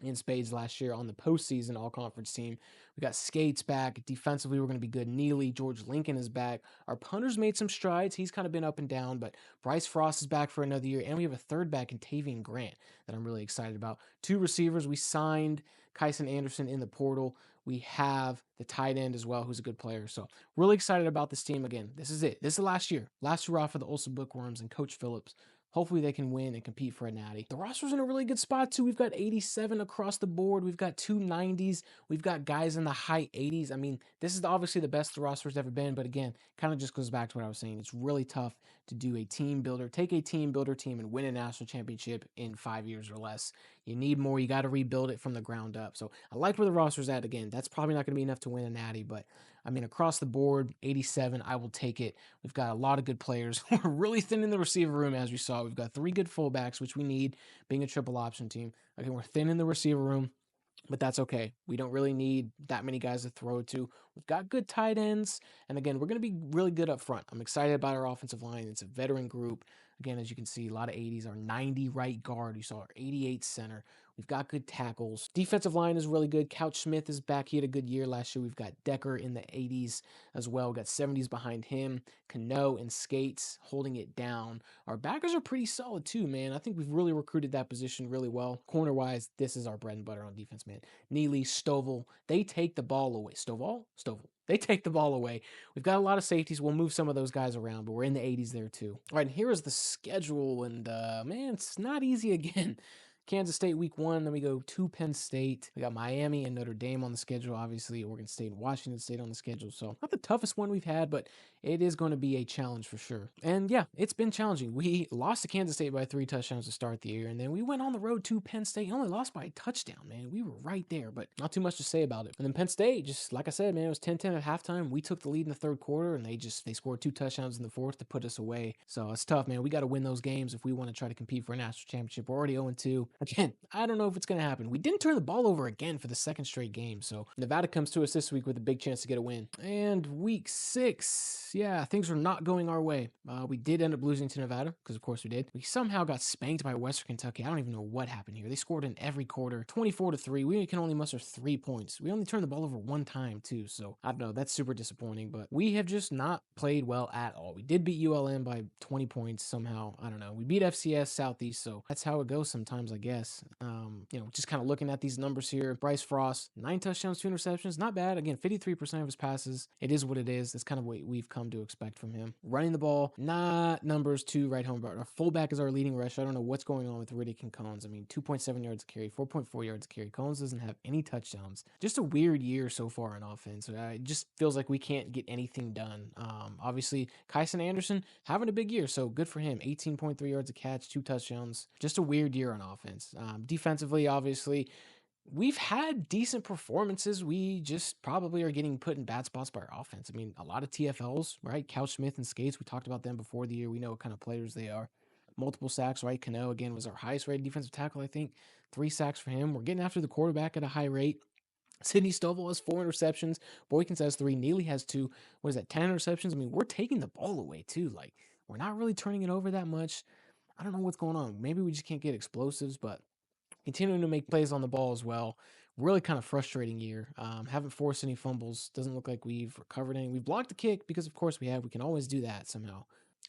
A: in spades last year on the postseason all-conference team. We got Skates back. Defensively, we're going to be good. Neely, George Lincoln is back. Our punter's made some strides. He's kind of been up and down, but Bryce Frost is back for another year, and we have a 3rd back in Tavian Grant that I'm really excited about. 2 receivers. We signed Kyson Anderson in the portal. We have the tight end as well, who's a good player. So really excited about this team. Again, this is it. This is the last year. Last hurrah for the Olsen Bookworms and Coach Phillips. Hopefully they can win and compete for a natty. The roster's in a really good spot too. We've got 87 across the board. We've got 2 90s. We've got guys in the high 80s. I mean, this is obviously the best the roster's ever been, but again, kind of just goes back to what I was saying. It's really tough to do a team builder, take a team builder team and win a national championship in 5 years or less. You need more. You got to rebuild it from the ground up. So I like where the roster's at. Again, that's probably not going to be enough to win a natty, but I mean, across the board, 87, I will take it. We've got a lot of good players. We're really thin in the receiver room, as we saw. We've got 3 good fullbacks, which we need, being a triple option team. Again, we're thin in the receiver room, but that's okay. We don't really need that many guys to throw it to. We've got good tight ends. And again, we're going to be really good up front. I'm excited about our offensive line. It's a veteran group. Again, as you can see, a lot of 80s. Our 90 right guard. You saw our 88 center. We've got good tackles. Defensive line is really good. Couch Smith is back. He had a good year last year. We've got Decker in the 80s as well. We've got 70s behind him. Cano and Skates holding it down. Our backers are pretty solid too, man. I think we've really recruited that position really well. Corner-wise, this is our bread and butter on defense, man. Neely, Stovall, they take the ball away. Stovall? They take the ball away. We've got a lot of safeties. We'll move some of those guys around, but we're in the 80s there too. All right, and here is the schedule, and man, it's not easy again. Kansas State week 1, then we go to Penn State. We got Miami and Notre Dame on the schedule, obviously. Oregon State and Washington State on the schedule. So not the toughest one we've had, but it is going to be a challenge for sure. And yeah, it's been challenging. We lost to Kansas State by 3 touchdowns to start the year, and then we went on the road to Penn State and only lost by a touchdown, man. We were right there, but not too much to say about it. And then Penn State, just like I said, man, it was 10-10 at halftime. We took the lead in the 3rd quarter, and they scored 2 touchdowns in the 4th to put us away. So it's tough, man. We got to win those games if we want to try to compete for a national championship. We're already 0-2. Again, I don't know if it's going to happen. We didn't turn the ball over again for the 2nd straight game, so Nevada comes to us this week with a big chance to get a win. And week 6, yeah, things were not going our way. We did end up losing to Nevada, because of course we did. We somehow got spanked by Western Kentucky. I don't even know what happened here. They scored in every quarter, 24-3. We can only muster 3 points. We only turned the ball over 1 time too, so I don't know. That's super disappointing, but we have just not played well at all. We did beat ULM by 20 points somehow. I don't know. We beat FCS Southeast, so that's how it goes sometimes, I guess. Just kind of looking at these numbers here. Bryce Frost, 9 touchdowns, 2 interceptions. Not bad. Again, 53% of his passes. It is what it is. That's kind of what we've come to expect from him. Running the ball, not numbers to right home, but our fullback is our leading rusher. I don't know what's going on with Riddick and Cones. I mean, 2.7 yards a carry, 4.4 yards a carry. Cones doesn't have any touchdowns. Just a weird year so far in offense. It just feels like we can't get anything done. Obviously, Kyson Anderson having a big year, so good for him. 18.3 yards a catch, 2 touchdowns. Just a weird year on offense. Defensively, obviously, we've had decent performances. We just probably are getting put in bad spots by our offense. I mean, a lot of TFLs, right? Couch Smith and Skates, we talked about them before the year. We know what kind of players they are. Multiple sacks, right? Cano, again, was our highest rated defensive tackle, I think. 3 sacks for him. We're getting after the quarterback at a high rate. Sidney Stovall has 4 interceptions. Boykins has 3. Neely has 2. What is that, 10 interceptions? I mean, we're taking the ball away, too. Like, we're not really turning it over that much. I don't know what's going on. Maybe we just can't get explosives, but continuing to make plays on the ball as well. Really kind of frustrating year. Haven't forced any fumbles. Doesn't look like we've recovered any. We've blocked the kick because, of course, we have. We can always do that somehow.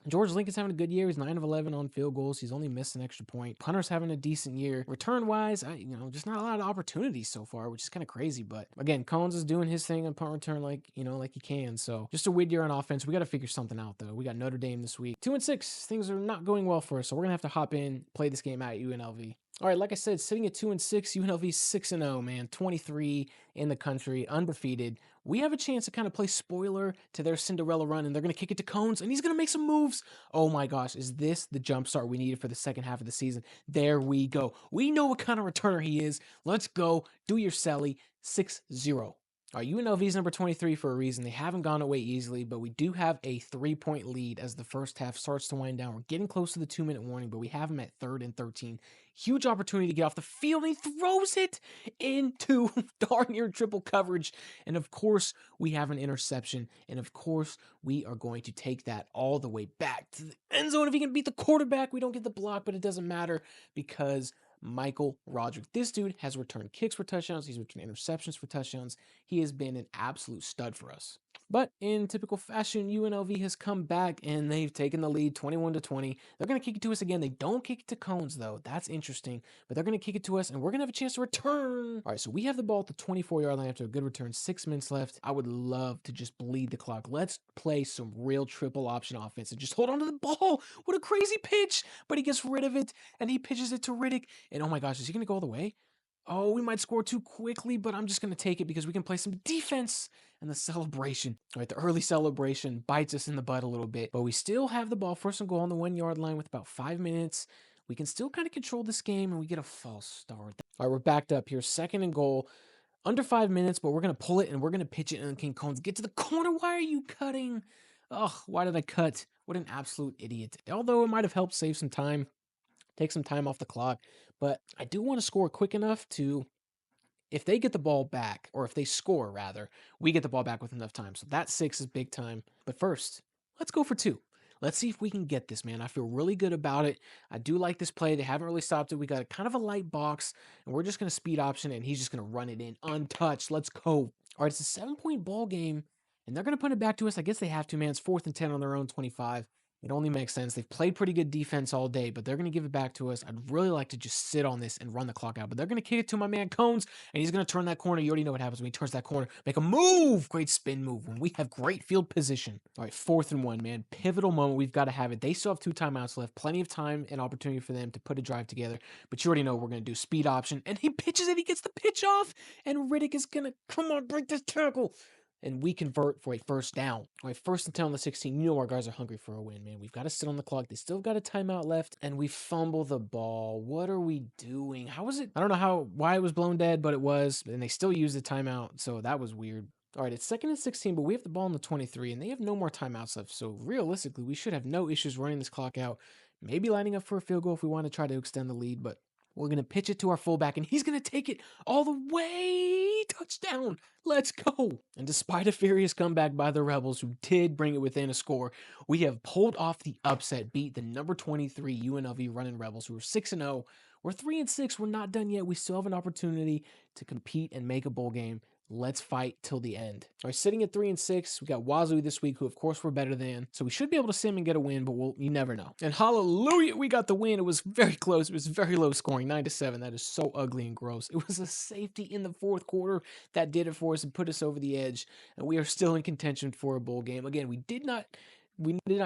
A: George Lincoln's having a good year. He's 9 of 11 on field goals. He's only missed an extra point. Punter's having a decent year. Return-wise, just not a lot of opportunities so far, which is kind of crazy. But again, Cones is doing his thing on punt return like he can. So just a weird year on offense. We got to figure something out, though. We got Notre Dame this week. 2-6. Things are not going well for us, so we're going to have to hop in, play this game at UNLV. All right, like I said, sitting at 2-6, UNLV 6-0, man, 23 in the country, undefeated. We have a chance to kind of play spoiler to their Cinderella run, and they're going to kick it to Cones, and he's going to make some moves. Oh my gosh, is this the jump start we needed for the second half of the season? There we go. We know what kind of returner he is. Let's go. Do your Sally. 6-0. All right, UNLV's number 23 for a reason. They haven't gone away easily, but we do have a 3-point lead as the first half starts to wind down. We're getting close to the 2-minute warning, but we have them at 3rd and 13. Huge opportunity to get off the field, and he throws it into darn near triple coverage. And of course, we have an interception. And of course, we are going to take that all the way back to the end zone. If he can beat the quarterback, we don't get the block, but it doesn't matter because Michael Roderick. This dude has returned kicks for touchdowns. He's returned interceptions for touchdowns. He has been an absolute stud for us. But in typical fashion, UNLV has come back and they've taken the lead 21-20. They're going to kick it to us again. They don't kick it to Cones, though. That's interesting. But they're going to kick it to us and we're going to have a chance to return. All right, so we have the ball at the 24-yard line after a good return. 6 minutes left. I would love to just bleed the clock. Let's play some real triple option offense and just hold on to the ball. What a crazy pitch. But he gets rid of it and he pitches it to Riddick. And oh my gosh, is he going to go all the way? Oh, we might score too quickly, but I'm just going to take it because we can play some defense. And the celebration, all right, the early celebration bites us in the butt a little bit, but we still have the ball, 1st and goal on the 1-yard line with about 5 minutes. We can still kind of control this game, and we get a false start. All right, we're backed up here, 2nd and goal, under 5 minutes, but we're going to pull it, and we're going to pitch it, and King Cones get to the corner. Why are you cutting? Ugh, why did I cut? What an absolute idiot. Although it might have helped save some time, take some time off the clock, but I do want to score quick enough to, if they get the ball back, or if they score rather, we get the ball back with enough time. So that 6 is big time. But first, let's go for 2. Let's see if we can get this, man. I feel really good about it. I do like this play. They haven't really stopped it. We got a kind of a light box, and we're just going to speed option, and he's just going to run it in untouched. Let's go. All right, it's a 7-point ball game, and they're going to put it back to us. I guess they have to, man. It's 4th and 10 on their own 25. It only makes sense. They've played pretty good defense all day, but they're going to give it back to us. I'd really like to just sit on this and run the clock out, but they're going to kick it to my man Cones, and he's going to turn that corner. You already know what happens when he turns that corner. Make a move. Great spin move when we have great field position. All right, 4th and 1, man. Pivotal moment. We've got to have it. They still have 2 timeouts left. Plenty of time and opportunity for them to put a drive together, but you already know what we're going to do. Speed option, and he pitches it. He gets the pitch off, and Riddick is going to, come on, break this tackle. And we convert for a 1st down. All right, 1st and 10 on the 16. You know our guys are hungry for a win, man. We've got to sit on the clock. They still got a timeout left, and we fumble the ball. What are we doing? How was it? I don't know why it was blown dead, but it was, and they still used the timeout, so that was weird. All right, it's 2nd and 16, but we have the ball on the 23, and they have no more timeouts left, so realistically, we should have no issues running this clock out, maybe lining up for a field goal if we want to try to extend the lead, but we're going to pitch it to our fullback, and he's going to take it all the way. Touchdown. Let's go. And despite a furious comeback by the Rebels, who did bring it within a score, we have pulled off the upset, beat the number 23 UNLV Running Rebels, who are 6-0. We're 3-6. We're not done yet. We still have an opportunity to compete and make a bowl game. Let's fight till the end. All right, sitting at 3-6, we got Wazoo this week, who of course we're better than. So we should be able to sim and get a win, but you never know. And hallelujah, we got the win. It was very close. It was very low scoring, 9-7. That is so ugly and gross. It was a safety in the 4th quarter that did it for us and put us over the edge. And we are still in contention for a bowl game. Again, we did not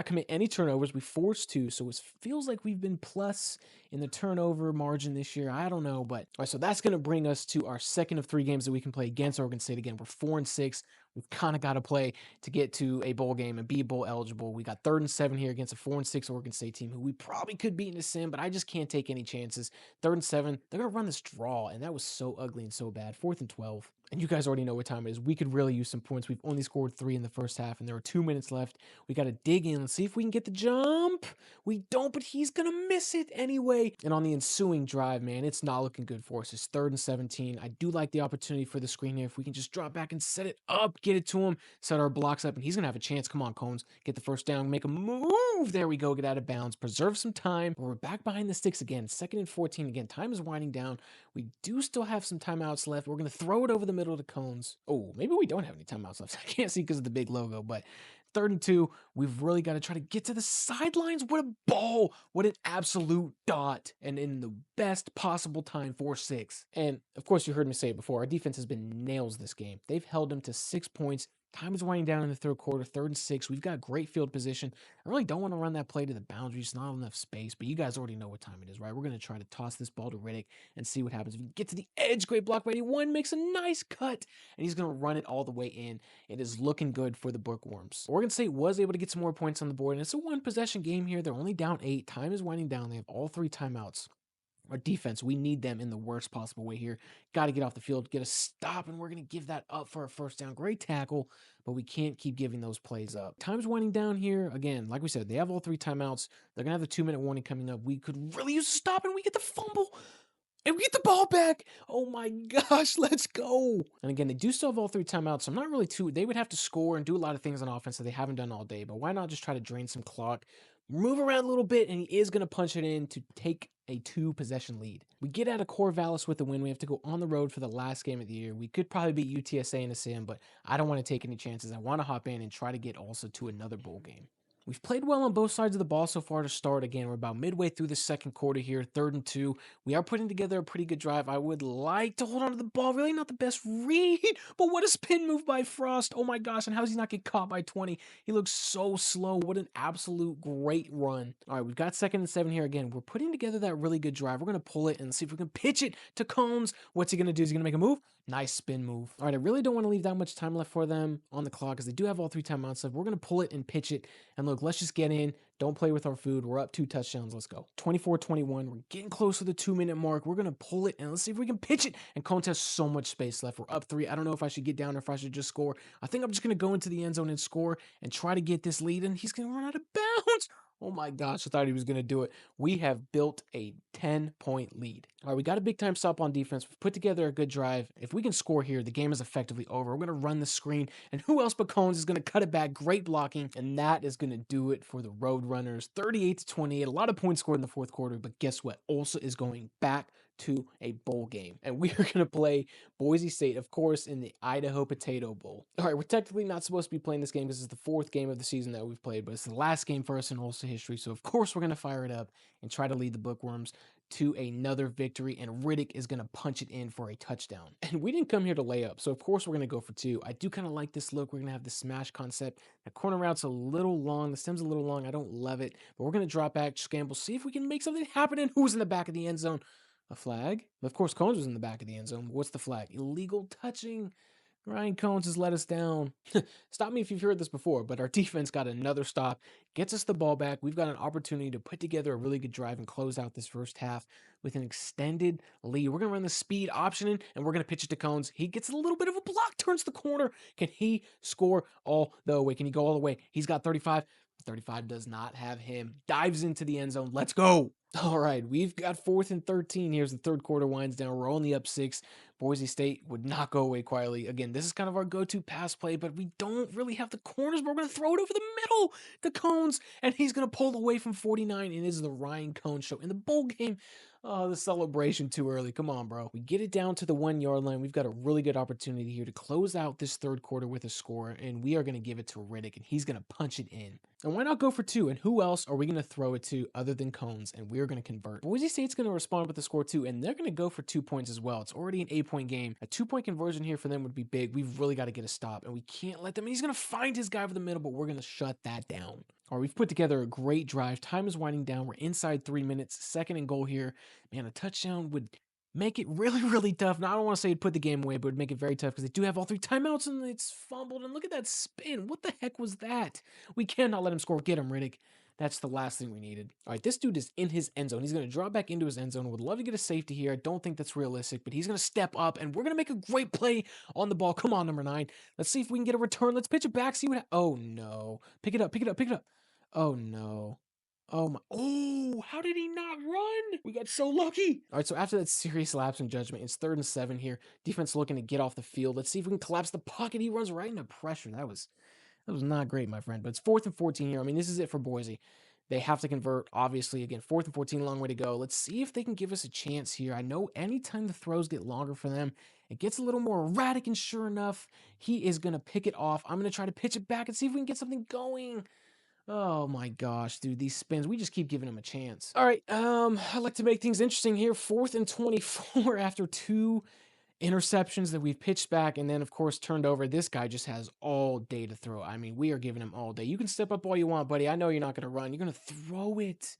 A: commit any turnovers. We forced 2, so it feels like we've been plus in the turnover margin this year. I don't know, but all right, so that's going to bring us to our 2nd of 3 games that we can play against Oregon State. Again, we're 4-6. We've kind of got to play to get to a bowl game and be bowl eligible. We got 3rd and 7 here against a 4-6 Oregon State team who we probably could beat in a sim, but I just can't take any chances. 3rd and 7, they're going to run this draw, and that was so ugly and so bad. 4th and 12. And you guys already know what time it is. We could really use some points. We've only scored 3 in the first half, and there are 2 minutes left. We got to dig in. Let's see if we can get the jump. We don't, but he's going to miss it anyway. And on the ensuing drive, man, it's not looking good for us. It's 3rd and 17. I do like the opportunity for the screen here. If we can just drop back and set it up, get it to him, set our blocks up, and he's going to have a chance. Come on, Cones. Get the first down, make a move. There we go. Get out of bounds. Preserve some time. We're back behind the sticks again. 2nd and 14. Again, time is winding down. We do still have some timeouts left. We're going to throw it over the middle to Cones. Oh, maybe we don't have any timeouts left. I can't see because of the big logo, but 3rd and 2. We've really got to try to get to the sidelines. What a ball. What an absolute dot. And in the best possible time, 4-6. And of course, you heard me say it before. Our defense has been nails this game. They've held them to 6 points. Time is winding down in the 3rd quarter, 3rd and 6. We've got great field position. I really don't want to run that play to the boundary. It's not enough space, but you guys already know what time it is, right? We're going to try to toss this ball to Riddick and see what happens. If we get to the edge, great block by 81, makes a nice cut, and he's going to run it all the way in. It is looking good for the Bookworms. Oregon State was able to get some more points on the board, and it's a 1-possession game here. They're only down 8. Time is winding down. They have all 3 timeouts. Our defense, we need them in the worst possible way here. Got to get off the field, get a stop, and we're going to give that up for a first down. Great tackle, but we can't keep giving those plays up. Time's winding down here. Again, like we said, they have all 3 timeouts. They're going to have the 2-minute warning coming up. We could really use a stop, and we get the fumble. And we get the ball back. Oh my gosh, let's go. And again, they do still have all 3 timeouts, so I'm not really they would have to score and do a lot of things on offense that they haven't done all day, but why not just try to drain some clock, move around a little bit, and he is going to punch it in to take a 2-possession lead. We get out of Corvallis with the win. We have to go on the road for the last game of the year. We could probably beat UTSA in a sim, but I don't want to take any chances. I want to hop in and try to get also to another bowl game. We've played well on both sides of the ball so far to start. Again, we're about midway through the 2nd quarter here, 3rd and 2. We are putting together a pretty good drive. I would like to hold on to the ball. Really not the best read, but what a spin move by Frost. Oh my gosh, and how does he not get caught by 20? He looks so slow. What an absolute great run. All right, we've got 2nd and 7 here again. We're putting together that really good drive. We're going to pull it and see if we can pitch it to Combs. What's he going to do? Is he going to make a move? Nice spin move. All right, I really don't want to leave that much time left for them on the clock because they do have all 3 timeouts left. We're going to pull it and pitch it. And look, let's just get in. Don't play with our food. We're up 2 touchdowns. Let's go. 24-21. We're getting close to the 2-minute mark. We're going to pull it and let's see if we can pitch it. And Cones has so much space left. We're up 3. I don't know if I should get down or if I should just score. I think I'm just going to go into the end zone and score and try to get this lead. And he's going to run out of bounds. Oh my gosh, I thought he was going to do it. We have built a 10-point lead. All right, we got a big-time stop on defense. We've put together a good drive. If we can score here, the game is effectively over. We're going to run the screen, and who else but Cones is going to cut it back? Great blocking, and that is going to do it for the Roadrunners. 38-28, a lot of points scored in the 4th quarter, but guess what? Ulsa is going back to a bowl game, and we are going to play Boise State, of course, in the Idaho Potato Bowl. All right, we're technically not supposed to be playing this game because it's the 4th game of the season that we've played, but it's the last game for us in Ulster history, so of course we're going to fire it up and try to lead the Bookworms to another victory, and Riddick is going to punch it in for a touchdown. And we didn't come here to lay up, so of course we're going to go for 2. I do kind of like this look. We're going to have the smash concept. The corner route's a little long. The stem's a little long. I don't love it, but we're going to drop back, scramble, see if we can make something happen, and who's in the back of the end zone? A flag? Of course, Cones was in the back of the end zone. What's the flag? Illegal touching. Ryan Cones has let us down. Stop me if you've heard this before, but our defense got another stop, gets us the ball back. We've got an opportunity to put together a really good drive and close out this first half with an extended lead. We're going to run the speed option in, and we're going to pitch it to Cones. He gets a little bit of a block, turns the corner. Can he score all the way? Can he go all the way? He's got 35. 35 does not have him. Dives into the end zone. Let's go. All right, we've got 4th and 13. Here's the 3rd quarter winds down. We're only up 6. Boise State would not go away quietly. Again, this is kind of our go-to pass play, but we don't really have the corners. We're going to throw it over the middle to Cones, and he's going to pull away from 49, and it is the Ryan Cones show in the bowl game. Oh, the celebration too early. Come on, bro. We get it down to the 1-yard line. We've got a really good opportunity here to close out this 3rd quarter with a score, and we are going to give it to Riddick, and he's going to punch it in. And why not go for 2? And who else are we going to throw it to other than Cones? And we're going to convert. Boise State's going to respond with the score too, and they're going to go for 2 points as well. It's already an 8-point game. A 2-point conversion here for them would be big. We've really got to get a stop, and we can't let them. And he's going to find his guy over the middle, but we're going to shut that down. All right, we've put together a great drive. Time is winding down. We're inside 3 minutes. 2nd and goal here. Man, a touchdown would make it really, really tough. Now, I don't want to say it'd put the game away, but it'd make it very tough because they do have all 3 timeouts and it's fumbled. And look at that spin. What the heck was that? We cannot let him score. Get him, Riddick. That's the last thing we needed. All right, this dude is in his end zone. He's going to drop back into his end zone. Would love to get a safety here. I don't think that's realistic, but he's going to step up, and we're going to make a great play on the ball. Come on, number 9. Let's see if we can get a return. Let's pitch it back. See what. Oh, no. Pick it up. Pick it up. Pick it up. Oh, no. Oh my! Oh, how did he not run? We got so lucky. All right, so after that serious lapse in judgment, it's 3rd and 7 here. Defense looking to get off the field. Let's see if we can collapse the pocket. He runs right into pressure. That was not great, my friend. But it's 4th and 14 here. I mean, this is it for Boise. They have to convert, obviously. Again, 4th and 14, long way to go. Let's see if they can give us a chance here. I know anytime the throws get longer for them, it gets a little more erratic, and sure enough, he is going to pick it off. I'm going to try to pitch it back and see if we can get something going. Oh my gosh, dude, these spins, we just keep giving him a chance. All right, I like to make things interesting here. 4th and 24 after 2 interceptions that we've pitched back and then, of course, turned over. This guy just has all day to throw. I mean, we are giving him all day. You can step up all you want, buddy. I know you're not going to run. You're going to throw it.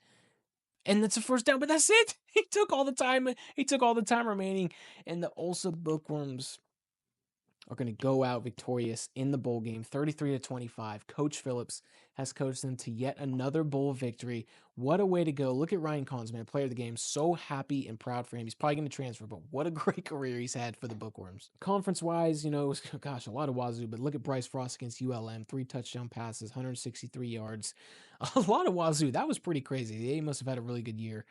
A: And that's a first down, but that's it. He took all the time. He took all the time remaining. And the Ulsa Bookworms are going to go out victorious in the bowl game, 33-25. Coach Phillips has coached them to yet another bowl victory. What a way to go. Look at Ryan Collins, man, player of the game. So happy and proud for him. He's probably going to transfer, but what a great career he's had for the Bookworms. Conference-wise, you know, gosh, a lot of wazoo, but look at Bryce Frost against ULM. 3 touchdown passes, 163 yards. A lot of wazoo. That was pretty crazy. They must have had a really good year.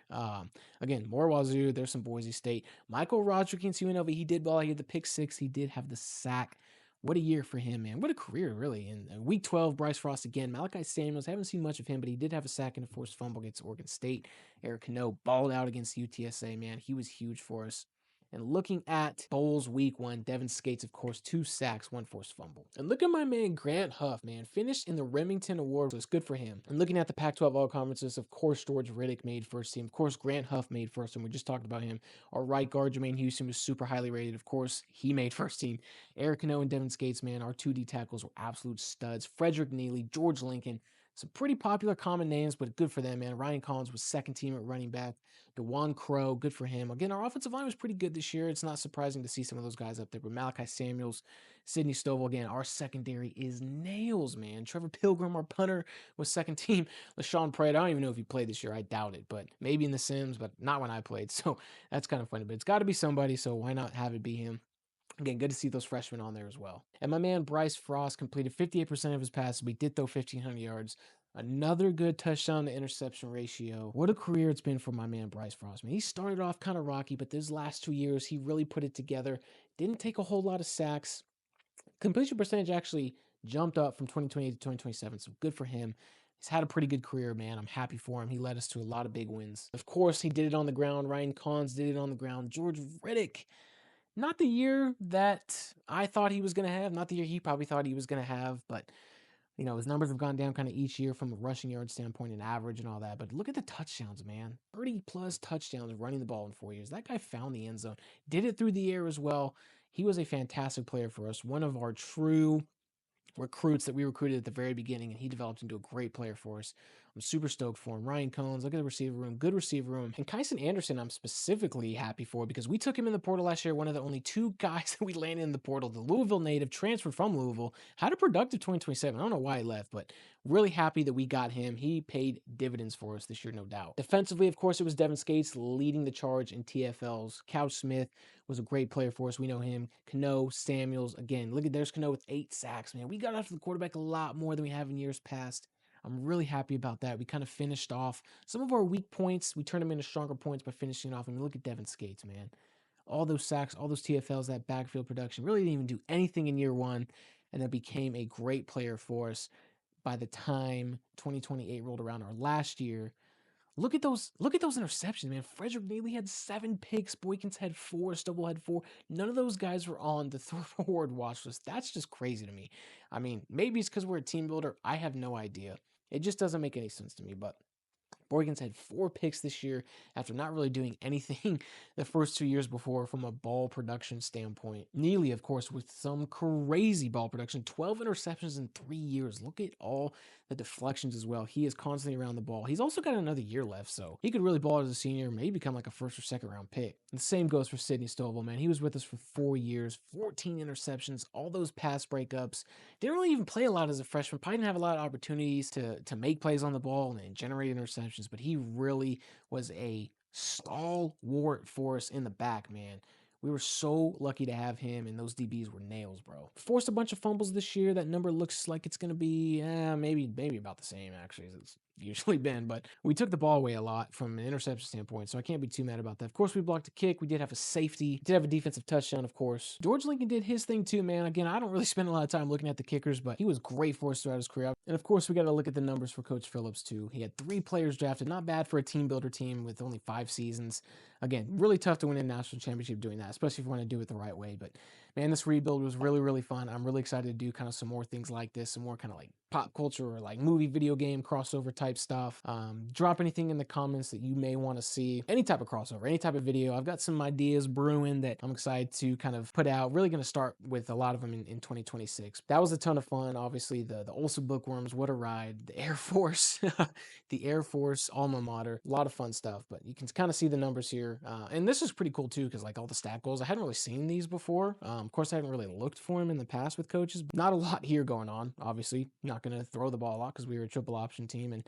A: Again, more wazoo. There's some Boise State. Michael Roderick against UNLV. He did well. He had the pick 6. He did have the sack. What a year for him, man. What a career, really. In week 12, Bryce Frost again. Malachi Samuels, haven't seen much of him, but he did have a sack and a forced fumble against Oregon State. Eric Cano balled out against UTSA, man. He was huge for us. And looking at Bowls week 1, Devin Skates, of course, 2 sacks, 1 forced fumble. And look at my man Grant Huff, man. Finished in the Remington Award. Was good for him. And looking at the Pac-12 all conferences, of course, George Riddick made first team. Of course, Grant Huff made first team. We just talked about him. Our right guard, Jermaine Houston, was super highly rated. Of course, he made first team. Eric Cano and Devin Skates, man, our 2 D tackles were absolute studs. Frederick Neely, George Lincoln. Some pretty popular common names, but good for them, man. Ryan Collins was 2nd team at running back. DeJuan Crow, good for him. Again, our offensive line was pretty good this year. It's not surprising to see some of those guys up there. But Malachi Samuels, Sidney Stovall, again, our secondary is nails, man. Trevor Pilgrim, our punter, was 2nd team. LaShawn Pratt, I don't even know if he played this year. I doubt it, but maybe in the Sims, but not when I played. So that's kind of funny. But it's got to be somebody, so why not have it be him? Again, good to see those freshmen on there as well. And my man Bryce Frost completed 58% of his passes. We did throw 1,500 yards. Another good touchdown to interception ratio. What a career it's been for my man Bryce Frost. Man, he started off kind of rocky, but these last 2 years, he really put it together. Didn't take a whole lot of sacks. Completion percentage actually jumped up from 2020 to 2027, so good for him. He's had a pretty good career, man. I'm happy for him. He led us to a lot of big wins. Of course, he did it on the ground. Ryan Collins did it on the ground. George Riddick, not the year that I thought he was going to have, not the year he probably thought he was going to have, but you know, his numbers have gone down kind of each year from a rushing yard standpoint and average and all that. But look at the touchdowns, man. 30 plus touchdowns running the ball in 4 years. That guy found the end zone, did it through the air as well. He was a fantastic player for us. One of our true recruits that we recruited at the very beginning, and he developed into a great player for us. I'm super stoked for him. Ryan Collins, look at the receiver room, good receiver room. And Kyson Anderson, I'm specifically happy for because we took him in the portal last year. One of the only 2 guys that we landed in the portal, the Louisville native, transferred from Louisville, had a productive 2027. I don't know why he left, but really happy that we got him. He paid dividends for us this year, no doubt. Defensively, of course, it was Devin Skates leading the charge in TFLs. Couch Smith was a great player for us. We know him. Cano, Samuels, again, look at there's Cano with 8 sacks, man. We got after the quarterback a lot more than we have in years past. I'm really happy about that. We kind of finished off some of our weak points. We turned them into stronger points by finishing off. I mean, look at Devin Skates, man. All those sacks, all those TFLs, that backfield production, really didn't even do anything in year 1, and then became a great player for us by the time 2028 rolled around, our last year. Look at those interceptions, man. Frederick Neely had 7 picks. Boykins had 4. Stovall had 4. None of those guys were on the Thor Award watch list. That's just crazy to me. I mean, maybe it's because we're a team builder. I have no idea. It just doesn't make any sense to me, but Boykins had 4 picks this year after not really doing anything the first 2 years before from a ball production standpoint. Neely, of course, with some crazy ball production, 12 interceptions in 3 years. Look at all the deflections as well. He is constantly around the ball. He's also got another year left, so he could really ball as a senior, maybe become like a first or second round pick. And the same goes for Sidney Stovall, man. He was with us for 4 years, 14 interceptions, all those pass breakups. Didn't really even play a lot as a freshman. Probably didn't have a lot of opportunities to make plays on the ball and generate interceptions, but he really was a stalwart for us in the back, man. We were so lucky to have him, and those DBs were nails, bro. Forced a bunch of fumbles this year. That number looks like it's going to be maybe about the same, actually, as it's usually been. But we took the ball away a lot from an interception standpoint, so I can't be too mad about that. Of course, we blocked a kick. We did have a safety. Did have a defensive touchdown, of course. George Lincoln did his thing too, man. Again, I don't really spend a lot of time looking at the kickers, but he was great for us throughout his career. And of course, we got to look at the numbers for Coach Phillips too. He had 3 players drafted. Not bad for a team builder team with only 5 seasons. Again, really tough to win a national championship doing that, especially if you want to do it the right way. But man, this rebuild was really, really fun. I'm really excited to do kind of some more things like this, some more kind of like pop culture or like movie, video game crossover type stuff. Drop anything in the comments that you may want to see. Any type of crossover, any type of video. I've got some ideas brewing that I'm excited to kind of put out. Really going to start with a lot of them in 2026. That was a ton of fun. Obviously, the Olsa Bookworms, what a ride. The Air Force, the Air Force alma mater. A lot of fun stuff, but you can kind of see the numbers here. And this is pretty cool too, because like all the stat goals, I hadn't really seen these before. Of course, I hadn't really looked for them in the past with coaches. Not a lot here going on, obviously. Not going to throw the ball a lot because we were a triple option team, and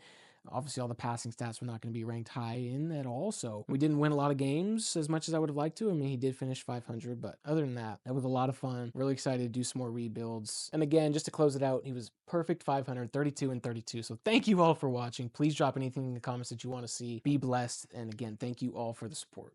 A: obviously all the passing stats were not going to be ranked high in at all. So we didn't win a lot of games as much as I would have liked to. I mean, he did finish 500, but other than that, that was a lot of fun. Really excited to do some more rebuilds. And again, just to close it out, he was perfect 500, 32 and 32. So thank you all for watching. Please drop anything in the comments that you want to see. Be blessed. And again, thank you all for the support.